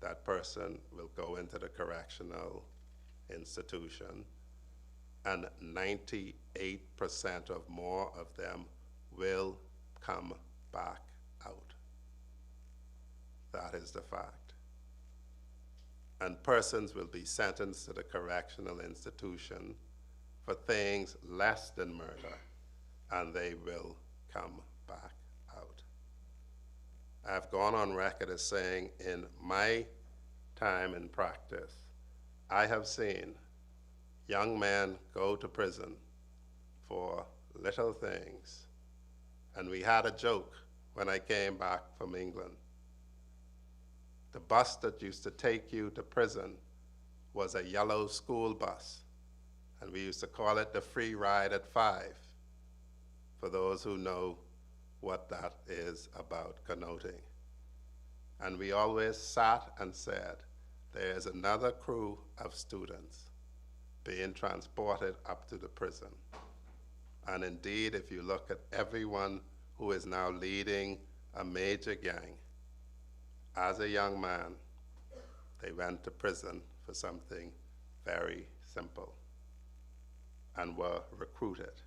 That person will go into the correctional institution, and 98% of more of them will come back out. That is the fact. And persons will be sentenced to the correctional institution for things less than murder, and they will come back out. I've gone on record as saying in my time in practice, I have seen young men go to prison for little things. And we had a joke when I came back from England. The bus that used to take you to prison was a yellow school bus, and we used to call it the free ride at 5, for those who know what that is about connoting. And we always sat and said, there's another crew of students being transported up to the prison. And indeed, if you look at everyone who is now leading a major gang, as a young man, they went to prison for something very simple and were recruited.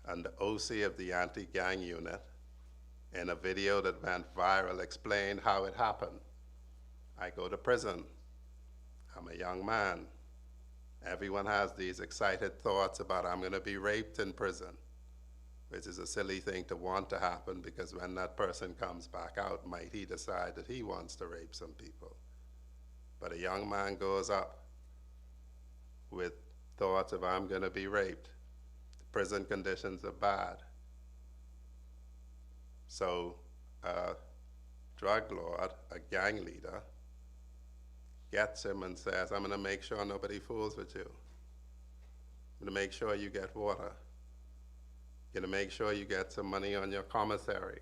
And the OC of the anti-gang unit, in a video that went viral, explained how it happened. I go to prison. I'm a young man. Everyone has these excited thoughts about I'm going to be raped in prison. which is a silly thing to want to happen, because when that person comes back out, might he decide that he wants to rape some people. But a young man goes up with thoughts of, I'm gonna be raped. The prison conditions are bad. So a drug lord, a gang leader, gets him and says, I'm gonna make sure nobody fools with you. I'm gonna make sure you get water. Gonna make sure you get some money on your commissary.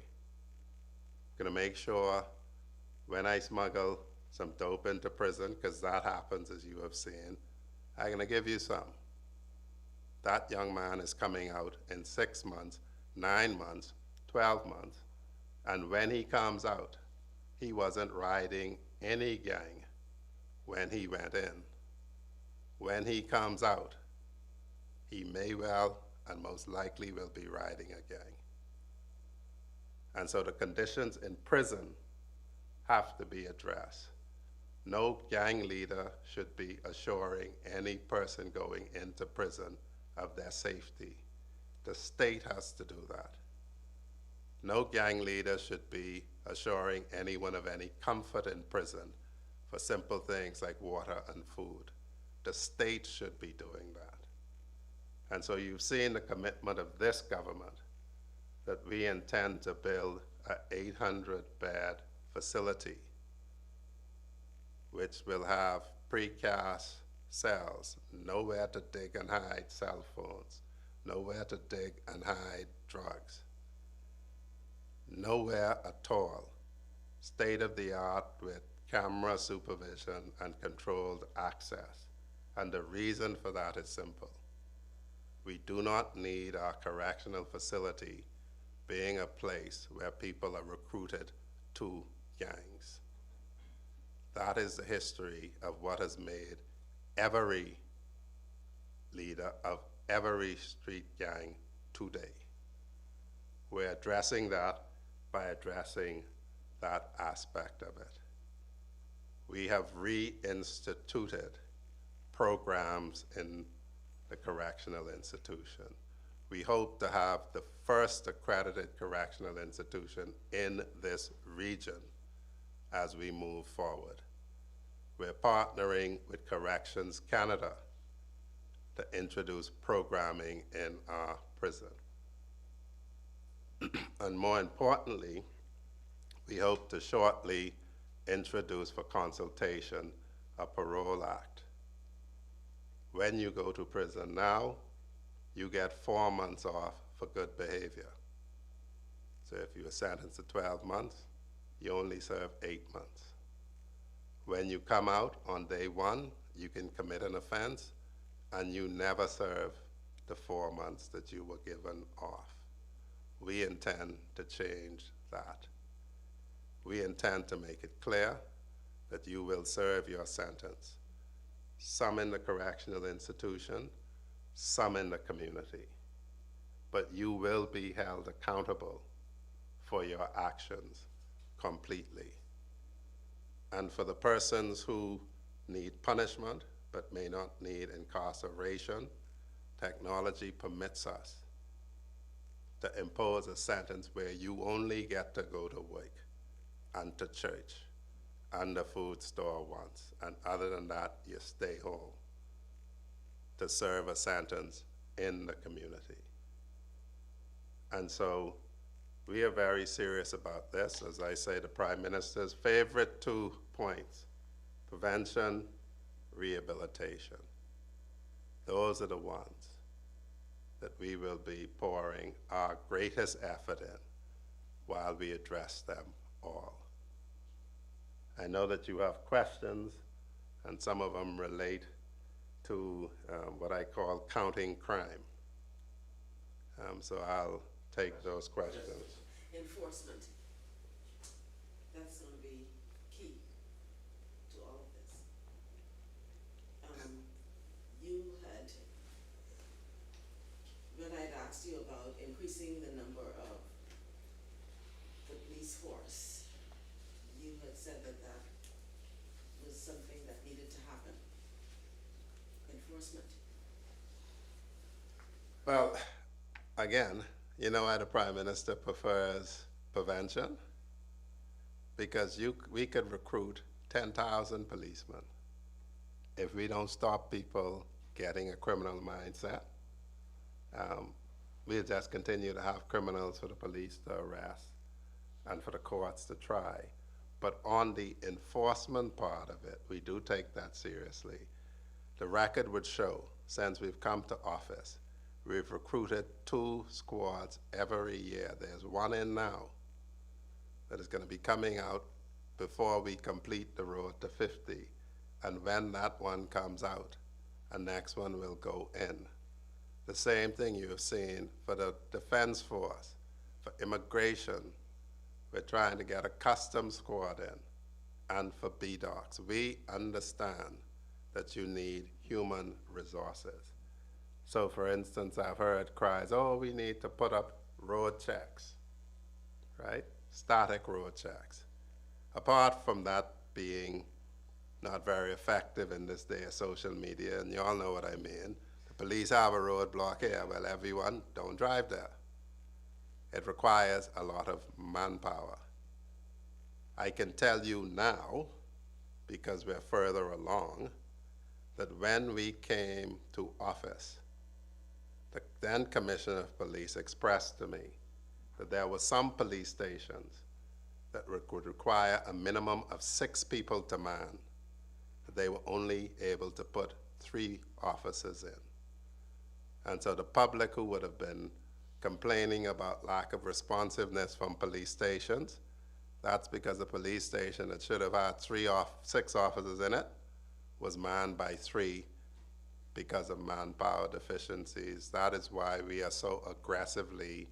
Gonna make sure when I smuggle some dope into prison, because that happens, as you have seen, I'm gonna give you some. That young man is coming out in 6 months, 9 months, 12 months, and when he comes out, he wasn't riding any gang when he went in. When he comes out, he may well and most likely will be riding a gang. And so the conditions in prison have to be addressed. No gang leader should be assuring any person going into prison of their safety. The state has to do that. No gang leader should be assuring anyone of any comfort in prison for simple things like water and food. The state should be doing that. And so you've seen the commitment of this government that we intend to build an 800-bed facility which will have precast cells, nowhere to dig and hide cell phones, nowhere to dig and hide drugs, nowhere at all. State-of-the-art with camera supervision and controlled access. And the reason for that is simple. We do not need our correctional facility being a place where people are recruited to gangs. That is the history of what has made every leader of every street gang today. We're addressing that by addressing that aspect of it. We have reinstituted programs in the correctional institution. We hope to have the first accredited correctional institution in this region as we move forward. We're partnering with Corrections Canada to introduce programming in our prison. And more importantly, we hope to shortly introduce for consultation a parole act. When you go to prison now, you get 4 months off for good behavior. So if you are sentenced to 12 months, you only serve 8 months. When you come out on day 1, you can commit an offense and you never serve the 4 months that you were given off. We intend to change that. We intend to make it clear that you will serve your sentence, some in the correctional institution, some in the community, but you will be held accountable for your actions completely. And for the persons who need punishment but may not need incarceration, technology permits us to impose a sentence where you only get to go to work and to church and the food store once, and other than that, you stay home to serve a sentence in the community. And so we are very serious about this. As I say, the Prime Minister's favorite 2 points, prevention, rehabilitation. Those are the ones that we will be pouring our greatest effort in while we address them all. I know that you have questions, and some of them relate to what I call counting crime. So I'll take those questions. Enforcement. That's going to be key to all of this. You had, when I'd asked you about increasing the number of the police force, you had said that that was something that needed to happen. Enforcement. Well, again, You know why the Prime Minister prefers prevention? Because we could recruit 10,000 policemen if we don't stop people getting a criminal mindset. We'll just continue to have criminals for the police to arrest and for the courts to try. But on the enforcement part of it, we do take that seriously. The record would show, since we've come to office, we've recruited 2 squads every year. There's one in now that is going to be coming out before we complete the road to 50. And when that one comes out, a next one will go in. The same thing you have seen for the Defense Force, for immigration. We're trying to get a customs squad in, and for BDOCs. We understand that you need human resources. So for instance, I've heard cries, oh, we need to put up road checks, right? Static road checks. Apart from that being not very effective in this day of social media, and you all know what I mean, the police have a roadblock here, well, everyone don't drive there. It requires a lot of manpower. I can tell you now, because we're further along, that when we came to office, the then Commissioner of Police expressed to me that there were some police stations that would require a minimum of 6 people to man, that they were only able to put 3 officers in. And so the public who would have been complaining about lack of responsiveness from police stations, that's because the police station that should have had 6 officers in it was manned by 3 because of manpower deficiencies. That is why we are so aggressively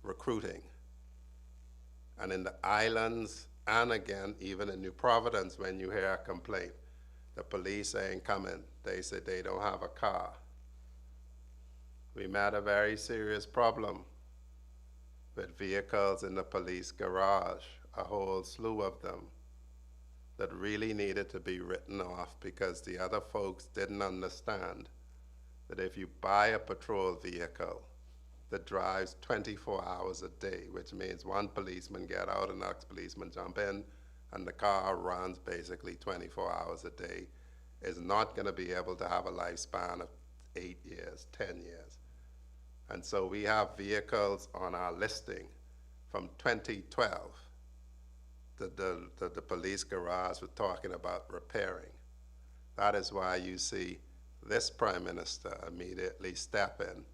recruiting. And in the islands, and again, even in New Providence, when you hear a complaint, the police ain't coming. They say they don't have a car. We met a very serious problem with vehicles in the police garage, a whole slew of them, that really needed to be written off because the other folks didn't understand that if you buy a patrol vehicle that drives 24 hours a day, which means one policeman get out and the next policeman jump in, and the car runs basically 24 hours a day, is not going to be able to have a lifespan of 8 years, 10 years. And so we have vehicles on our listing from 2012 that the police garage were talking about repairing. That is why you see this Prime Minister immediately step in,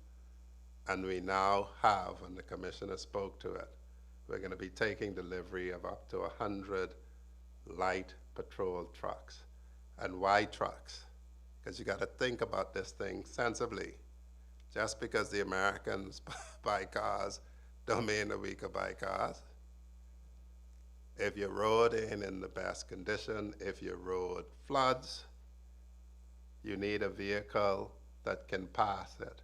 and we now have, and the Commissioner spoke to it, we're going to be taking delivery of up to 100 light patrol trucks. And why trucks? Because you got to think about this thing sensibly. Just because the Americans buy cars don't mean that we could buy cars. If your road ain't in the best condition, if your road floods, you need a vehicle that can pass it.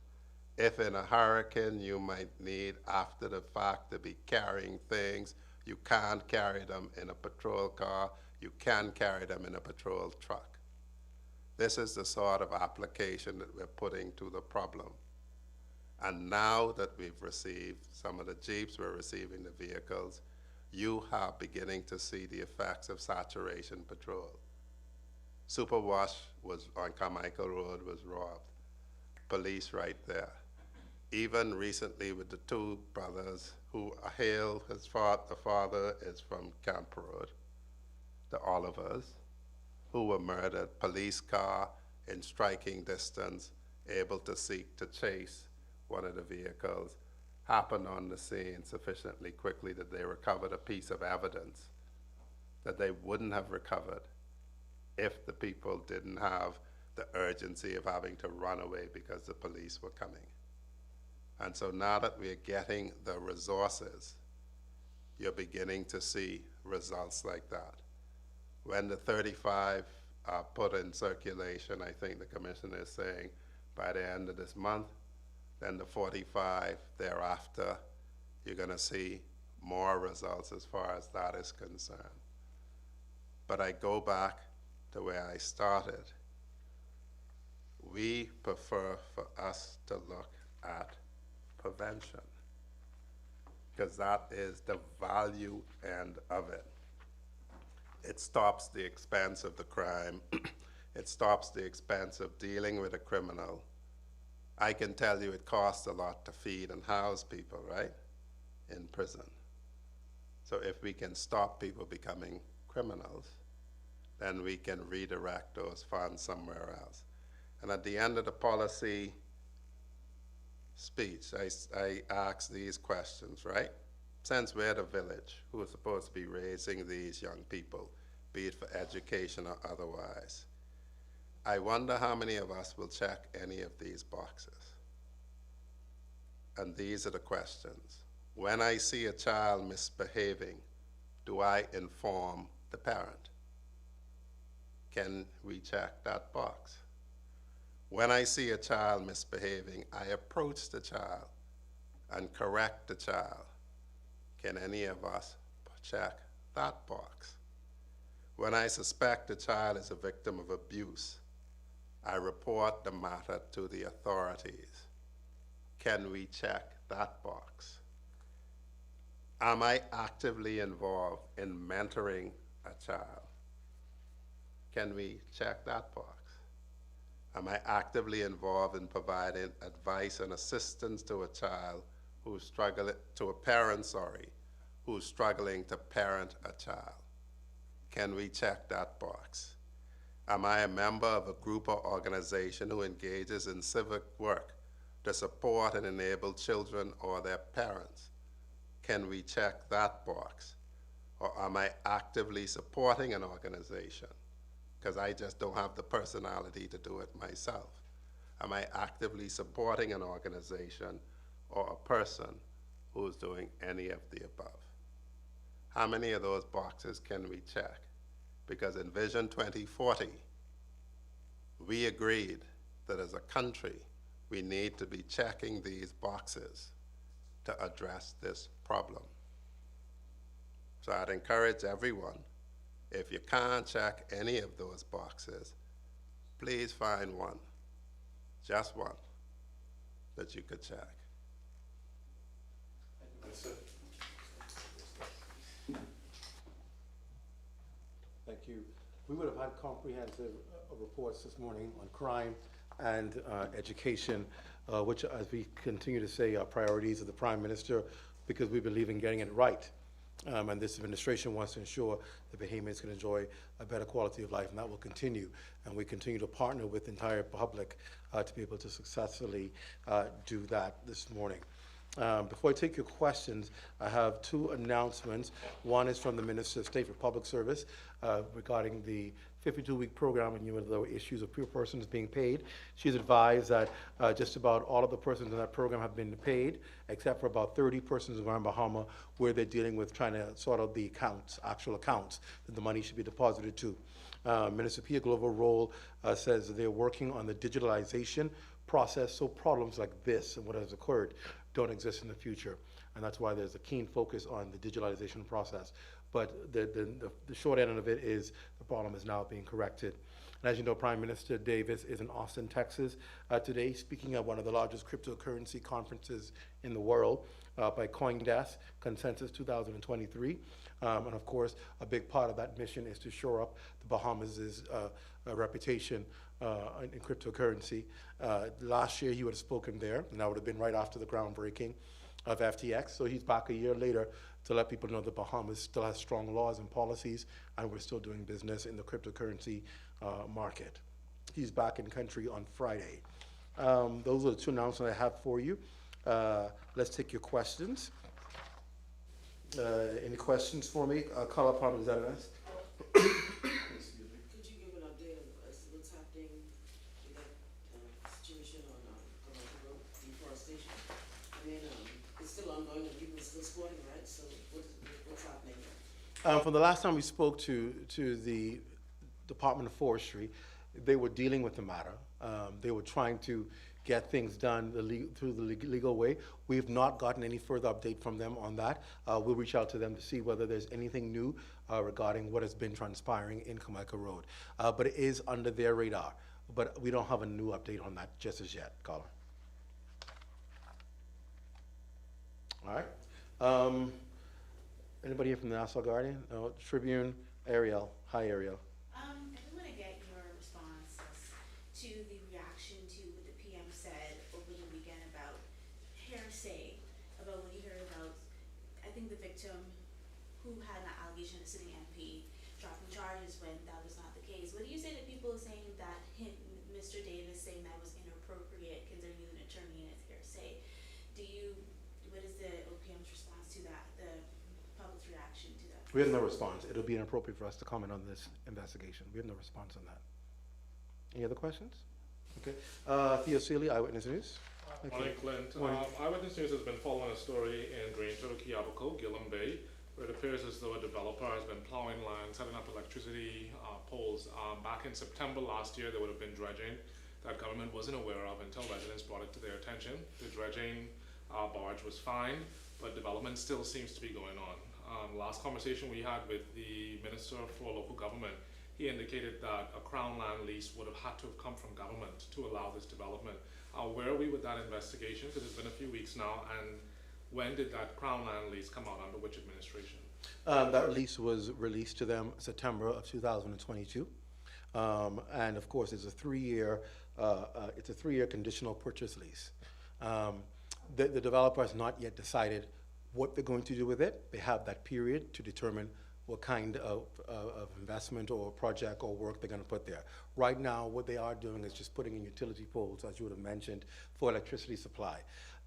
If in a hurricane you might need, after the fact, to be carrying things, you can't carry them in a patrol car, you can carry them in a patrol truck. This is the sort of application that we're putting to the problem. And now that we've received some of the Jeeps, we're receiving the vehicles, you are beginning to see the effects of saturation patrol. Superwash was on Carmichael Road was robbed. Police right there. Even recently with the 2 brothers who hail the father is from Camp Road, the Olivers, who were murdered, police car in striking distance, able to seek to chase one of the vehicles, happened on the scene sufficiently quickly that they recovered a piece of evidence that they wouldn't have recovered if the people didn't have the urgency of having to run away because the police were coming. And so now that we're getting the resources, you're beginning to see results like that. When the 35 are put in circulation, I think the Commissioner is saying by the end of this month, then the 45 thereafter, you're going to see more results as far as that is concerned. But I go back to where I started. We prefer for us to look at prevention. because that is the value end of it. It stops the expense of the crime. It stops the expense of dealing with a criminal. I can tell you it costs a lot to feed and house people, right, in prison. So if we can stop people becoming criminals, then we can redirect those funds somewhere else. And at the end of the policy speech, I asked these questions, right? Since we're the village who is supposed to be raising these young people, be it for education or otherwise, I wonder how many of us will check any of these boxes. And these are the questions. When I see a child misbehaving, do I inform the parent? Can we check that box? When I see a child misbehaving, I approach the child and correct the child. Can any of us check that box? When I suspect a child is a victim of abuse, I report the matter to the authorities. Can we check that box? Am I actively involved in mentoring a child? Can we check that box? Am I actively involved in providing advice and assistance to a child who's struggling, to a parent, sorry, who's struggling to parent a child? Can we check that box? Am I a member of a group or organization who engages in civic work to support and enable children or their parents? Can we check that box? Or am I actively supporting an organization because I just don't have the personality to do it myself? Am I actively supporting an organization or a person who's doing any of the above? How many of those boxes can we check? Because in Vision 2040, we agreed that as a country, we need to be checking these boxes to address this problem. So I'd encourage everyone, if you can't check any of those boxes, please find one, just one, that you could check. Thank you. We would have had comprehensive reports this morning on crime and education, which, as we continue to say, are priorities of the Prime Minister, because we believe in getting it right. And this administration wants to ensure that Bahamians can enjoy a better quality of life, and that will continue. And we continue to partner with the entire public to be able to successfully do that this morning. Before I take your questions, I have two announcements. One is from the Minister of State for Public Service regarding the 52-week program and the issues of pure persons being paid. She's advised that just about all of the persons in that program have been paid, except for about 30 persons in Grand Bahama, where they're dealing with trying to sort out the accounts, actual accounts that the money should be deposited to. Minister Pia Glover Roll says that they're working on the digitalization process, so problems like this and what has occurred don't exist in the future. And that's why there's a keen focus on the digitalization process. But the short end of it is the problem is now being corrected. And as you know, Prime Minister Davis is in Austin, Texas today, speaking at one of the largest cryptocurrency conferences in the world by CoinDesk, Consensus 2023. And of course, a big part of that mission is to shore up the Bahamas' reputation in cryptocurrency. Last year he would have spoken there, and that would have been right after the groundbreaking of FTX. So he's back a year later to let people know that Bahamas still has strong laws and policies, and we're still doing business in the cryptocurrency market. He's back in country on Friday. Those are the two announcements I have for you. Let's take your questions. Any questions for me? Call upon Representative. Could you give an update of what's happening with that situation on Commercial Road, deforestation? I mean, it's still ongoing and people are still squatting, right? So what's happening there? From the last time we spoke to the Department of Forestry, they were dealing with the matter. They were trying to get things done through the legal way. We have not gotten any further update from them on that. We'll reach out to them to see whether there's anything new regarding what has been transpiring in Jamaica Road. But it is under their radar. But we don't have a new update on that just as yet, caller. All right. Anybody here from the Nassau Guardian? No, Tribune, Ariel. Hi, Ariel. I do want to get your responses to the reaction to what the PM said over the weekend about hearsay, about what you heard about, I think the victim who had an allegation of sitting MP dropping charges when that was not the case. What do you say to people saying that Mr. Davis saying that was inappropriate considering he's an attorney and it's hearsay? What is the OPM's response to that, the public's reaction to that? We have no response. It'll be inappropriate for us to comment on this investigation. We have no response on that. Any other questions? Okay. Theo Seeley, Eyewitness News. Morning, Clint. Morning. Eyewitness News has been following a story in Green Turkey, Abaco, Gillum Bay, where it appears as though a developer has been plowing land, setting up electricity poles. Back in September last year, there would have been dredging that government wasn't aware of until residents brought it to their attention. The dredging barge was fine, but development still seems to be going on. Last conversation we had with the Minister for Local Government, he indicated that a Crown land lease would have had to have come from government to allow this development. Where are we with that investigation? Because it's been a few weeks now, and when did that Crown land lease come out, under which administration? That lease was released to them September of 2022. And of course, it's a three-year conditional purchase lease. The developer has not yet decided what they're going to do with it. They have that period to determine what kind of investment or project or work they're going to put there. Right now, what they are doing is just putting in utility poles, as you would have mentioned, for electricity supply.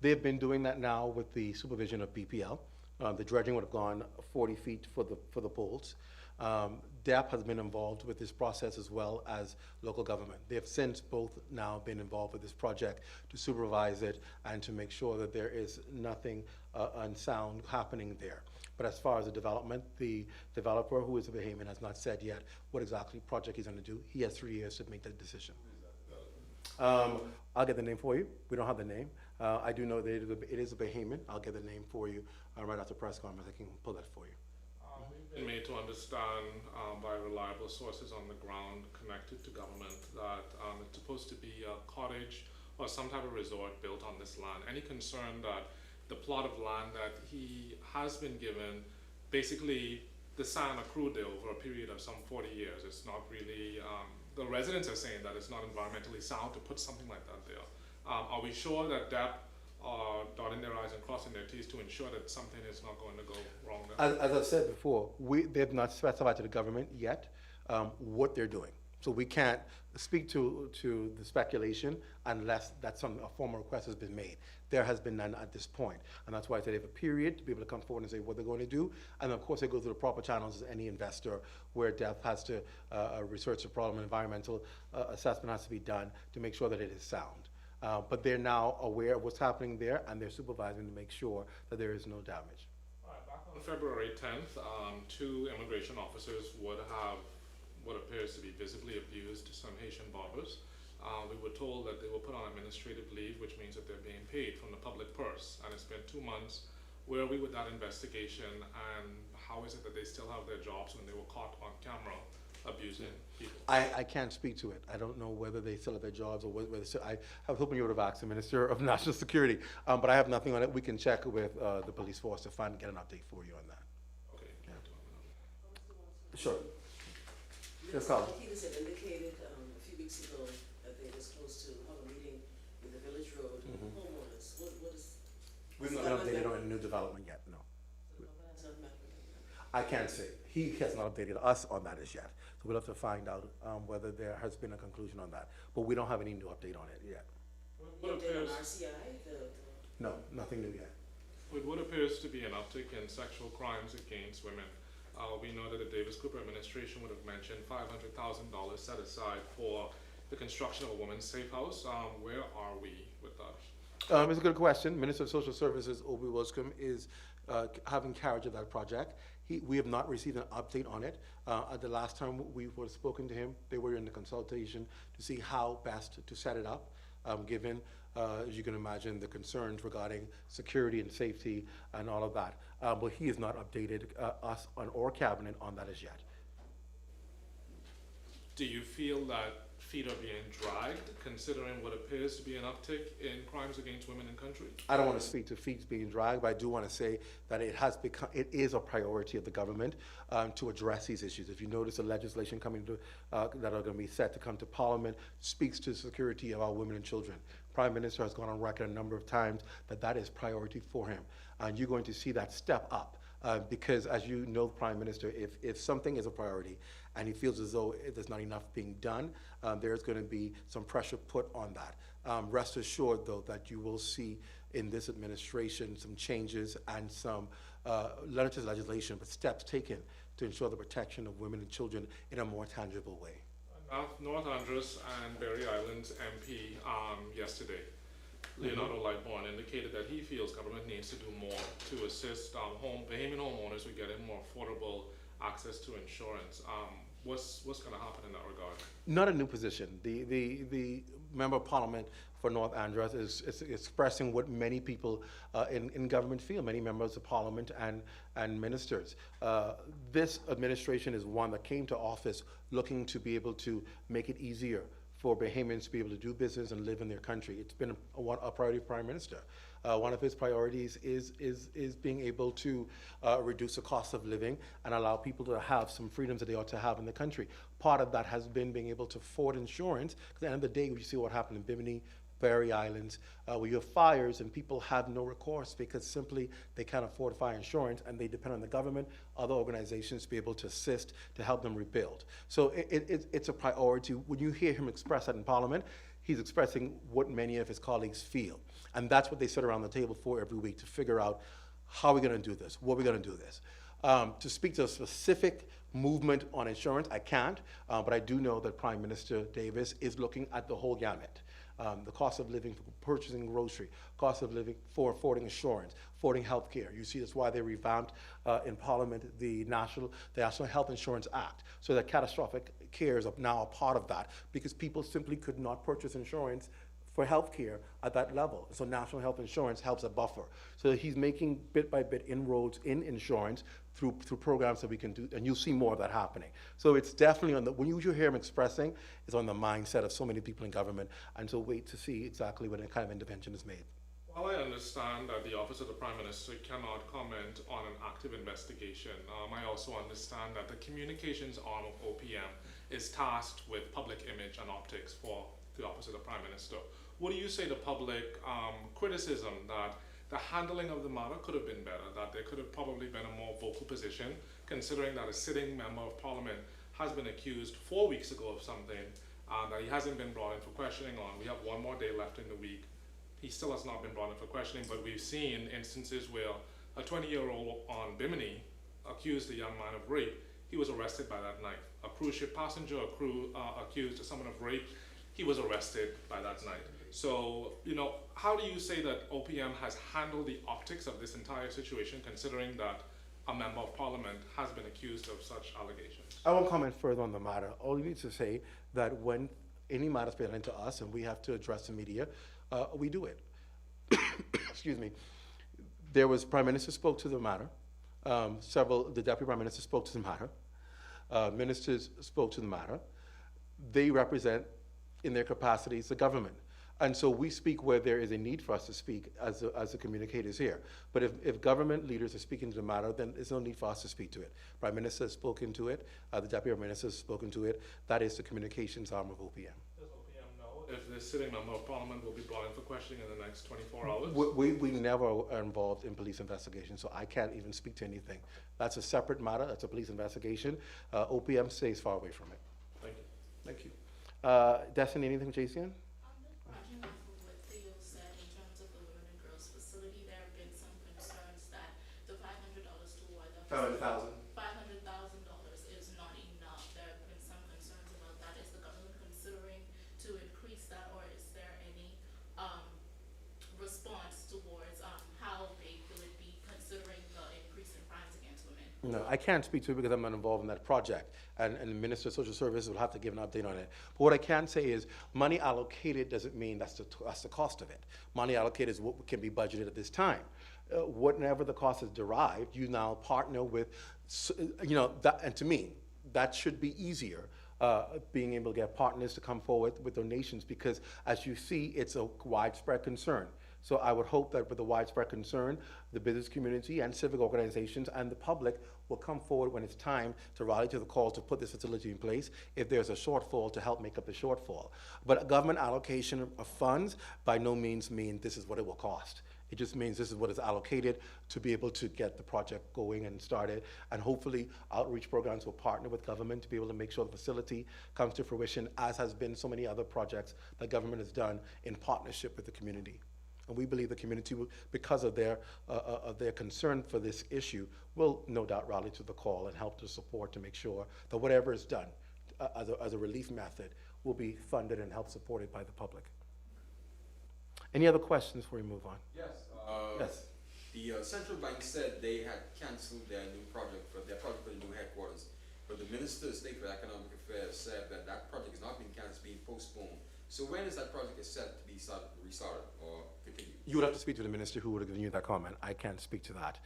They've been doing that now with the supervision of BPL. The dredging would have gone 40 feet for the poles. DEP has been involved with this process as well as local government. They have since both now been involved with this project to supervise it and to make sure that there is nothing unsound happening there. But as far as the development, the developer, who is a Bahamian, has not said yet what exactly project he's going to do. He has 3 years to make that decision. I'll get the name for you. We don't have the name. I do know that it is a Bahamian. I'll get the name for you right after press conference. I can pull that for you. We've been made to understand by reliable sources on the ground connected to government that it's supposed to be a cottage or some type of resort built on this land. Any concern that the plot of land that he has been given, basically the sand accrued there over a period of some 40 years. It's not really, the residents are saying that it's not environmentally sound to put something like that there. Are we sure that DEP are dotting their I's and crossing their T's to ensure that something is not going to go wrong there? As I've said before, they've not specified to the government yet what they're doing. So we can't speak to the speculation unless a formal request has been made. There has been none at this point. And that's why I said they have a period to be able to come forward and say what they're going to do. And of course, they go through the proper channels as any investor, where DEP has to research the problem, environmental assessment has to be done to make sure that it is sound. But they're now aware of what's happening there, and they're supervising to make sure that there is no damage. Back on February 10th, 2 immigration officers would have what appears to be visibly abused some Haitian barbers. We were told that they were put on administrative leave, which means that they're being paid from the public purse. And it's been 2 months. Where are we with that investigation, and how is it that they still have their jobs when they were caught on camera abusing people? I can't speak to it. I don't know whether they still have their jobs or whether I was hoping you would have asked the Minister of National Security, but I have nothing on it. We can check with the police force to get an update for you on that. Okay. Yeah. Sure. Yes, Colin. Peters had indicated a few weeks ago that they were supposed to have a meeting with the Village Road homeowners. What is? We've not updated on a new development yet, no. I can't say. He has not updated us on that as yet. So we'll have to find out whether there has been a conclusion on that. But we don't have any new update on it yet. What appears, RCI? No, nothing new yet. with what appears to be an uptick in sexual crimes against women, we know that the Davis Cooper administration would have mentioned $500,000 set aside for the construction of a woman's safe house. Where are we with that? It's a good question. Minister of Social Services, Obi Wilscombe, is having carriage of that project. We have not received an update on it. At the last time we were spoken to him, they were in the consultation to see how best to set it up, given, as you can imagine, the concerns regarding security and safety and all of that. But he has not updated us or cabinet on that as yet. Do you feel that feet are being dragged, considering what appears to be an uptick in crimes against women in country? I don't want to speak to feet being dragged, but I do want to say that it is a priority of the government to address these issues. If you notice the legislation coming to, that are going to be set to come to Parliament speaks to the security of our women and children. Prime Minister has gone on record a number of times that that is priority for him. And you're going to see that step up. Because as you know, Prime Minister, if something is a priority and he feels as though there's not enough being done, there's going to be some pressure put on that. Rest assured, though, that you will see in this administration some changes and some, not just legislation, but steps taken to ensure the protection of women and children in a more tangible way. North Andros and Berry Island's MP yesterday, Leonardo Lightbourne, indicated that he feels government needs to do more to assist Bahamian homeowners with getting more affordable access to insurance. What's going to happen in that regard? Not a new position. The Member of Parliament for North Andros is expressing what many people in government feel, many members of Parliament and ministers. This administration is one that came to office looking to be able to make it easier for Bahamians to be able to do business and live in their country. It's been a priority of Prime Minister. One of his priorities is being able to reduce the cost of living and allow people to have some freedoms that they ought to have in the country. Part of that has been being able to afford insurance, because at the end of the day, we see what happened in Bimini, Berry Islands, where you have fires and people have no recourse because simply they can't afford fire insurance and they depend on the government, other organizations to be able to assist to help them rebuild. So it's a priority. When you hear him express that in Parliament, he's expressing what many of his colleagues feel. And that's what they sit around the table for every week, to figure out how are we going to do this, what are we going to do this. To speak to a specific movement on insurance, I can't, but I do know that Prime Minister Davis is looking at the whole gamut. The cost of living for purchasing grocery, cost of living for affording insurance, affording health care. You see that's why they revamped in Parliament the National Health Insurance Act, so that catastrophic care is now a part of that, because people simply could not purchase insurance for health care at that level. So National Health Insurance helps a buffer. So he's making bit by bit inroads in insurance through programs that we can do, and you'll see more of that happening. So it's definitely on when you hear him expressing, it's on the mindset of so many people in government, and so wait to see exactly what kind of intervention is made. While I understand that the Office of the Prime Minister cannot comment on an active investigation, I also understand that the communications arm of OPM is tasked with public image and optics for the Office of the Prime Minister. What do you say to public criticism that the handling of the matter could have been better, that there could have probably been a more vocal position, considering that a sitting member of Parliament has been accused 4 weeks ago of something that he hasn't been brought in for questioning on? We have one more day left in the week. He still has not been brought in for questioning, but we've seen instances where a 20-year-old on Bimini accused a young man of rape. He was arrested by that night. A cruise ship passenger accused someone of rape. He was arrested by that night. So, how do you say that OPM has handled the optics of this entire situation, considering that a member of Parliament has been accused of such allegations? I won't comment further on the matter. All you need to say that when any matter is presented to us and we have to address the media, we do it. Excuse me. There was Prime Minister spoke to the matter. The Deputy Prime Minister spoke to the matter. Ministers spoke to the matter. They represent, in their capacities, the government. And so we speak where there is a need for us to speak as the communicators here. But if government leaders are speaking to the matter, then there's no need for us to speak to it. Prime Minister has spoken to it. The Deputy Prime Minister has spoken to it. That is the communications arm of OPM. Does OPM know if the sitting member of Parliament will be brought in for questioning in the next 24 hours? We never are involved in police investigations, so I can't even speak to anything. That's a separate matter. That's a police investigation. OPM stays far away from it. Thank you. Thank you. Destiny, anything with JCN? $500,000 is not enough. There have been some concerns about that. Is the government considering to increase that, or is there any response towards how big will it be, considering the increase in crimes against women? No, I can't speak to it because I'm not involved in that project, and the Minister of Social Services will have to give an update on it. But what I can say is money allocated doesn't mean that's the cost of it. Money allocated is what can be budgeted at this time. Whatever the cost is derived, you now partner with, that, and to me, that should be easier being able to get partners to come forward with donations, because as you see, it's a widespread concern. So I would hope that with the widespread concern, the business community and civic organizations and the public will come forward when it's time to rally to the call to put this facility in place if there's a shortfall, to help make up the shortfall. But a government allocation of funds by no means mean this is what it will cost. It just means this is what is allocated to be able to get the project going and started. And hopefully outreach programs will partner with government to be able to make sure the facility comes to fruition, as has been so many other projects that government has done in partnership with the community. And we believe the community, because of their concern for this issue, will no doubt rally to the call and help to support to make sure that whatever is done as a relief method will be funded and help supported by the public. Any other questions before we move on? Yes. Yes. The central bank said they had canceled their project for the new headquarters, but the Minister of State for Economic Affairs said that that project is not being canceled, it's being postponed. So when is that project set to be restarted or continued? You would have to speak to the minister who would have given you that comment. I can't speak to that.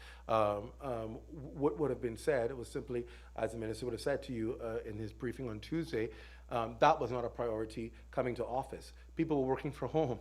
What would have been said, it was simply, as the minister would have said to you in his briefing on Tuesday, that was not a priority coming to office. People were working from home.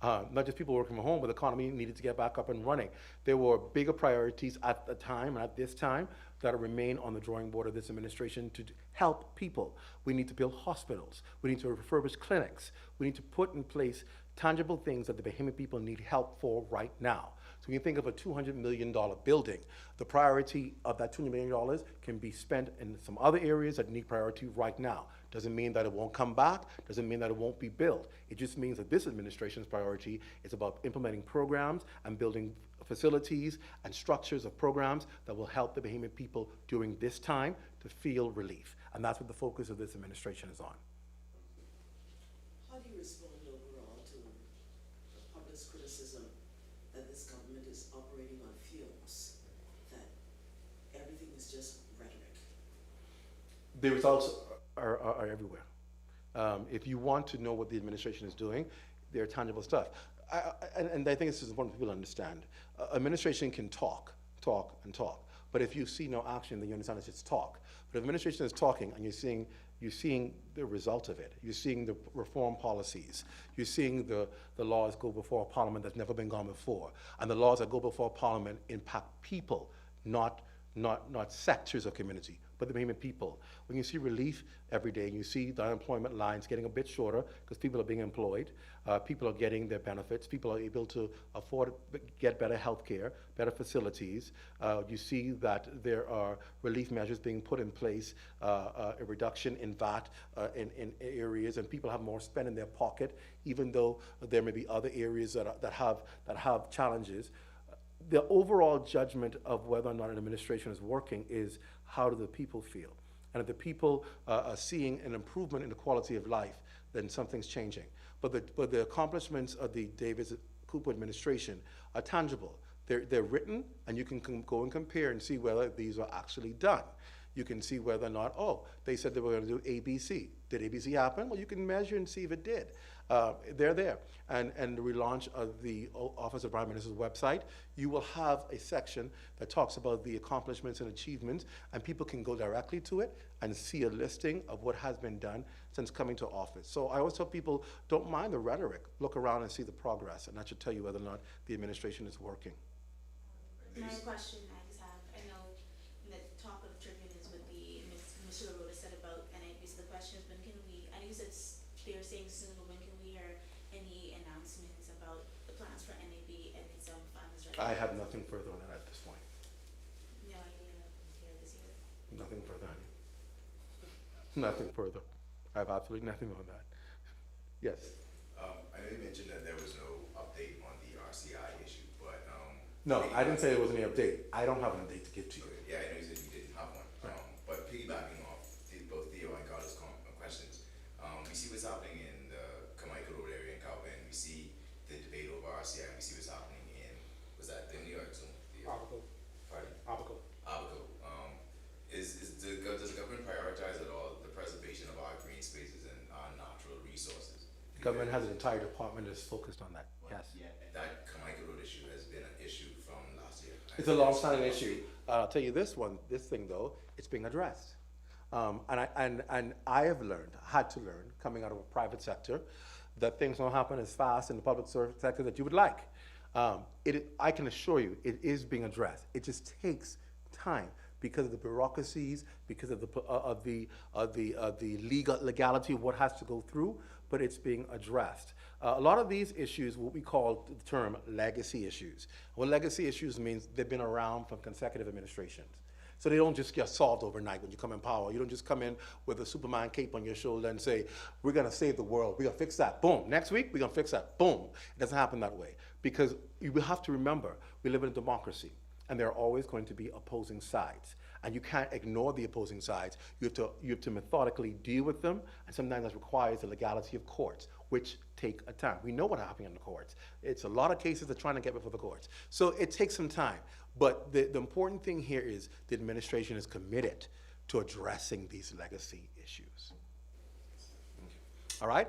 Not just people working from home, but the economy needed to get back up and running. There were bigger priorities at the time and at this time that remain on the drawing board of this administration to help people. We need to build hospitals. We need to refurbish clinics. We need to put in place tangible things that the Bahamian people need help for right now. So when you think of a $200 million building, the priority of that $200 million can be spent in some other areas that need priority right now. Doesn't mean that it won't come back, doesn't mean that it won't be built. It just means that this administration's priority is about implementing programs and building facilities and structures of programs that will help the Bahamian people during this time to feel relief. And that's what the focus of this administration is on. How do you respond overall to the public's criticism that this government is operating on fumes, that everything is just rhetoric? The results are everywhere. If you want to know what the administration is doing, they're tangible stuff. And I think this is important for people to understand. Administration can talk, but if you see no action, then you understand it's just talk. But if administration is talking and you're seeing the result of it, you're seeing the reform policies, you're seeing the laws go before Parliament that's never been gone before, and the laws that go before Parliament impact people, not sectors of community, but the Bahamian people. When you see relief every day, and you see the unemployment lines getting a bit shorter because people are being employed, people are getting their benefits, people are able to afford, get better health care, better facilities. You see that there are relief measures being put in place, a reduction in VAT in areas, and people have more spent in their pocket, even though there may be other areas that have challenges. The overall judgment of whether or not an administration is working is how do the people feel. And if the people are seeing an improvement in the quality of life, then something's changing. But the accomplishments of the Davis Cooper administration are tangible. They're written, and you can go and compare and see whether these are actually done. You can see whether or not, oh, they said they were going to do ABC. Did ABC happen? Well, you can measure and see if it did. They're there. And the relaunch of the Office of Prime Minister's website, you will have a section that talks about the accomplishments and achievements, and people can go directly to it and see a listing of what has been done since coming to office. So I always tell people, don't mind the rhetoric. Look around and see the progress, and that should tell you whether or not the administration is working. My question I just have, I know the top of the Tribune is what the Mr. Rhoda said about NIB, so the question is, when can we, I know you said they're saying soon, but when can we hear any announcements about the plans for NIB and its funds? I have nothing further on that at this point. No idea here this year. Nothing further, honey. Nothing further. I have absolutely nothing on that. Yes? I know you mentioned that there was no update on the RCI issue, but No, I didn't say there was any update. I don't have an update to give to you. okay, yeah, I know you said you didn't have one. Right. But piggybacking off both Theo and Carter's questions, we see what's happening in the Carmichael Road area in Calvin. We see the debate over RCI. We see what's happening in, was that the New York Zone? Abaco. Pardon? Abaco. Abaco. Does the government prioritize at all the preservation of our green spaces and our natural resources? The government has an entire department that's focused on that, yes. That Carmichael Road issue has been an issue from last year. It's a long-standing issue. I'll tell you this thing though, it's being addressed. And I have learned, had to learn, coming out of a private sector, that things don't happen as fast in the public sector that you would like. I can assure you, it is being addressed. It just takes time because of the bureaucracies, because of the legality of what has to go through, but it's being addressed. A lot of these issues, what we call the term legacy issues. What legacy issues means they've been around from consecutive administrations. So they don't just get solved overnight when you come in power. You don't just come in with a Superman cape on your shoulder and say, we're gonna save the world, we're gonna fix that, boom. Next week, we're gonna fix that, boom. It doesn't happen that way. Because you have to remember, we live in a democracy, and there are always going to be opposing sides. And you can't ignore the opposing sides. You have to methodically deal with them, and sometimes that requires the legality of courts, which take a time. We know what happened in the courts. It's a lot of cases they're trying to get before the courts. So it takes some time. But the important thing here is the administration is committed to addressing these legacy issues. All right,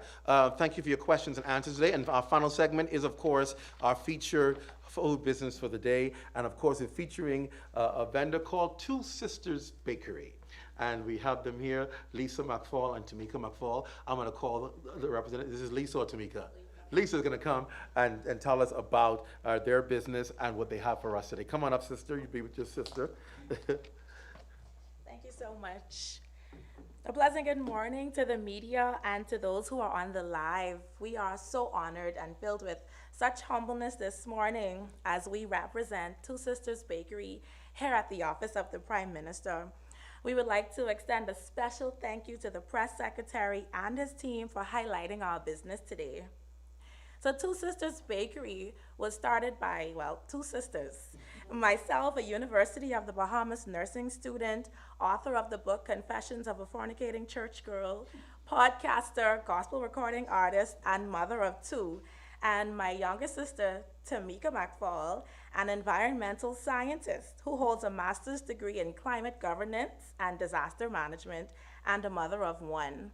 thank you for your questions and answers today. And our final segment is, of course, our featured food business for the day. And of course, it's featuring a vendor called Two Sisters Bakery. And we have them here, Lisa McFall and Tamika McFall. I'm gonna call the representative. This is Lisa or Tamika? Lisa's gonna come and tell us about their business and what they have for us today. Come on up, sister, you be with your sister. Thank you so much. A pleasant good morning to the media and to those who are on the live. We are so honored and filled with such humbleness this morning as we represent Two Sisters Bakery here at the office of the Prime Minister. We would like to extend a special thank you to the press secretary and his team for highlighting our business today. So Two Sisters Bakery was started by, well, two sisters. Myself, a University of the Bahamas nursing student, author of the book Confessions of a Fornicating Church Girl, podcaster, gospel recording artist, and mother of two. And my younger sister, Tamika McFall, an environmental scientist who holds a master's degree in climate governance and disaster management, and a mother of one.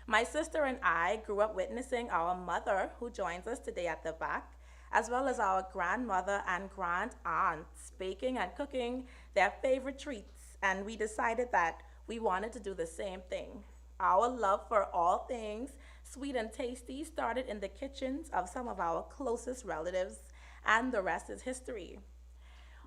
My sister and I grew up witnessing our mother, who joins us today at the back, as well as our grandmother and grand aunts baking and cooking their favorite treats, and we decided that we wanted to do the same thing. Our love for all things sweet and tasty started in the kitchens of some of our closest relatives, and the rest is history.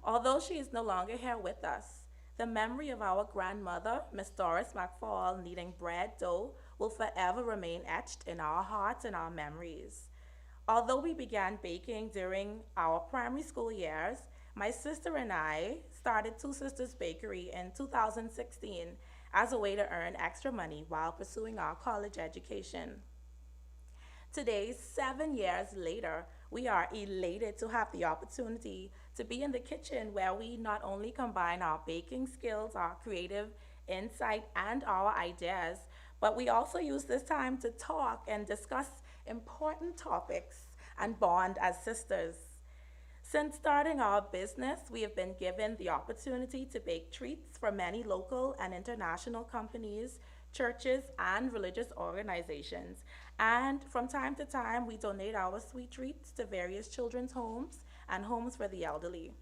Although she is no longer here with us, the memory of our grandmother, Miss Doris McFall, kneading bread dough will forever remain etched in our hearts and our memories. Although we began baking during our primary school years, my sister and I started Two Sisters Bakery in 2016 as a way to earn extra money while pursuing our college education. Today, 7 years later, we are elated to have the opportunity to be in the kitchen where we not only combine our baking skills, our creative insight, and our ideas, but we also use this time to talk and discuss important topics and bond as sisters. Since starting our business, we have been given the opportunity to bake treats for many local and international companies, churches, and religious organizations. And from time to time, we donate our sweet treats to various children's homes and homes for the elderly.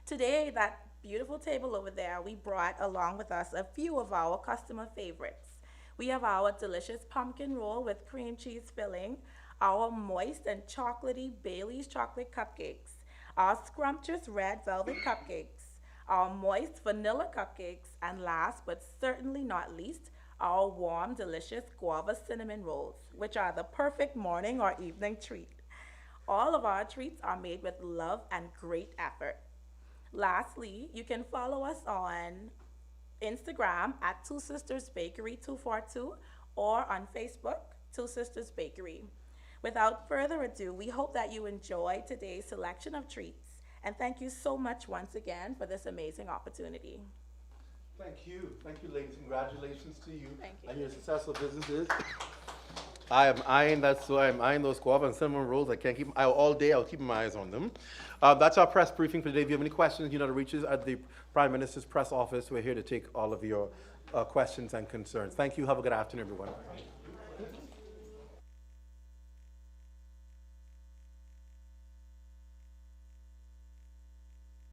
Today, that beautiful table over there, we brought along with us a few of our customer favorites. We have our delicious pumpkin roll with cream cheese filling, our moist and chocolatey Bailey's chocolate cupcakes, our scrumptious red velvet cupcakes, our moist vanilla cupcakes, and last but certainly not least, our warm, delicious guava cinnamon rolls, which are the perfect morning or evening treat. All of our treats are made with love and great effort. Lastly, you can follow us on Instagram at Two Sisters Bakery 242 or on Facebook, Two Sisters Bakery. Without further ado, we hope that you enjoy today's selection of treats, and thank you so much once again for this amazing opportunity. Thank you, ladies. Congratulations to you. Thank you. And your successful businesses. I am eyeing those guava and cinnamon rolls. I can't keep all day. I'll keep my eyes on them. That's our press briefing for today. If you have any questions, you know to reach us at the Prime Minister's press office. We're here to take all of your questions and concerns. Thank you. Have a good afternoon, everyone.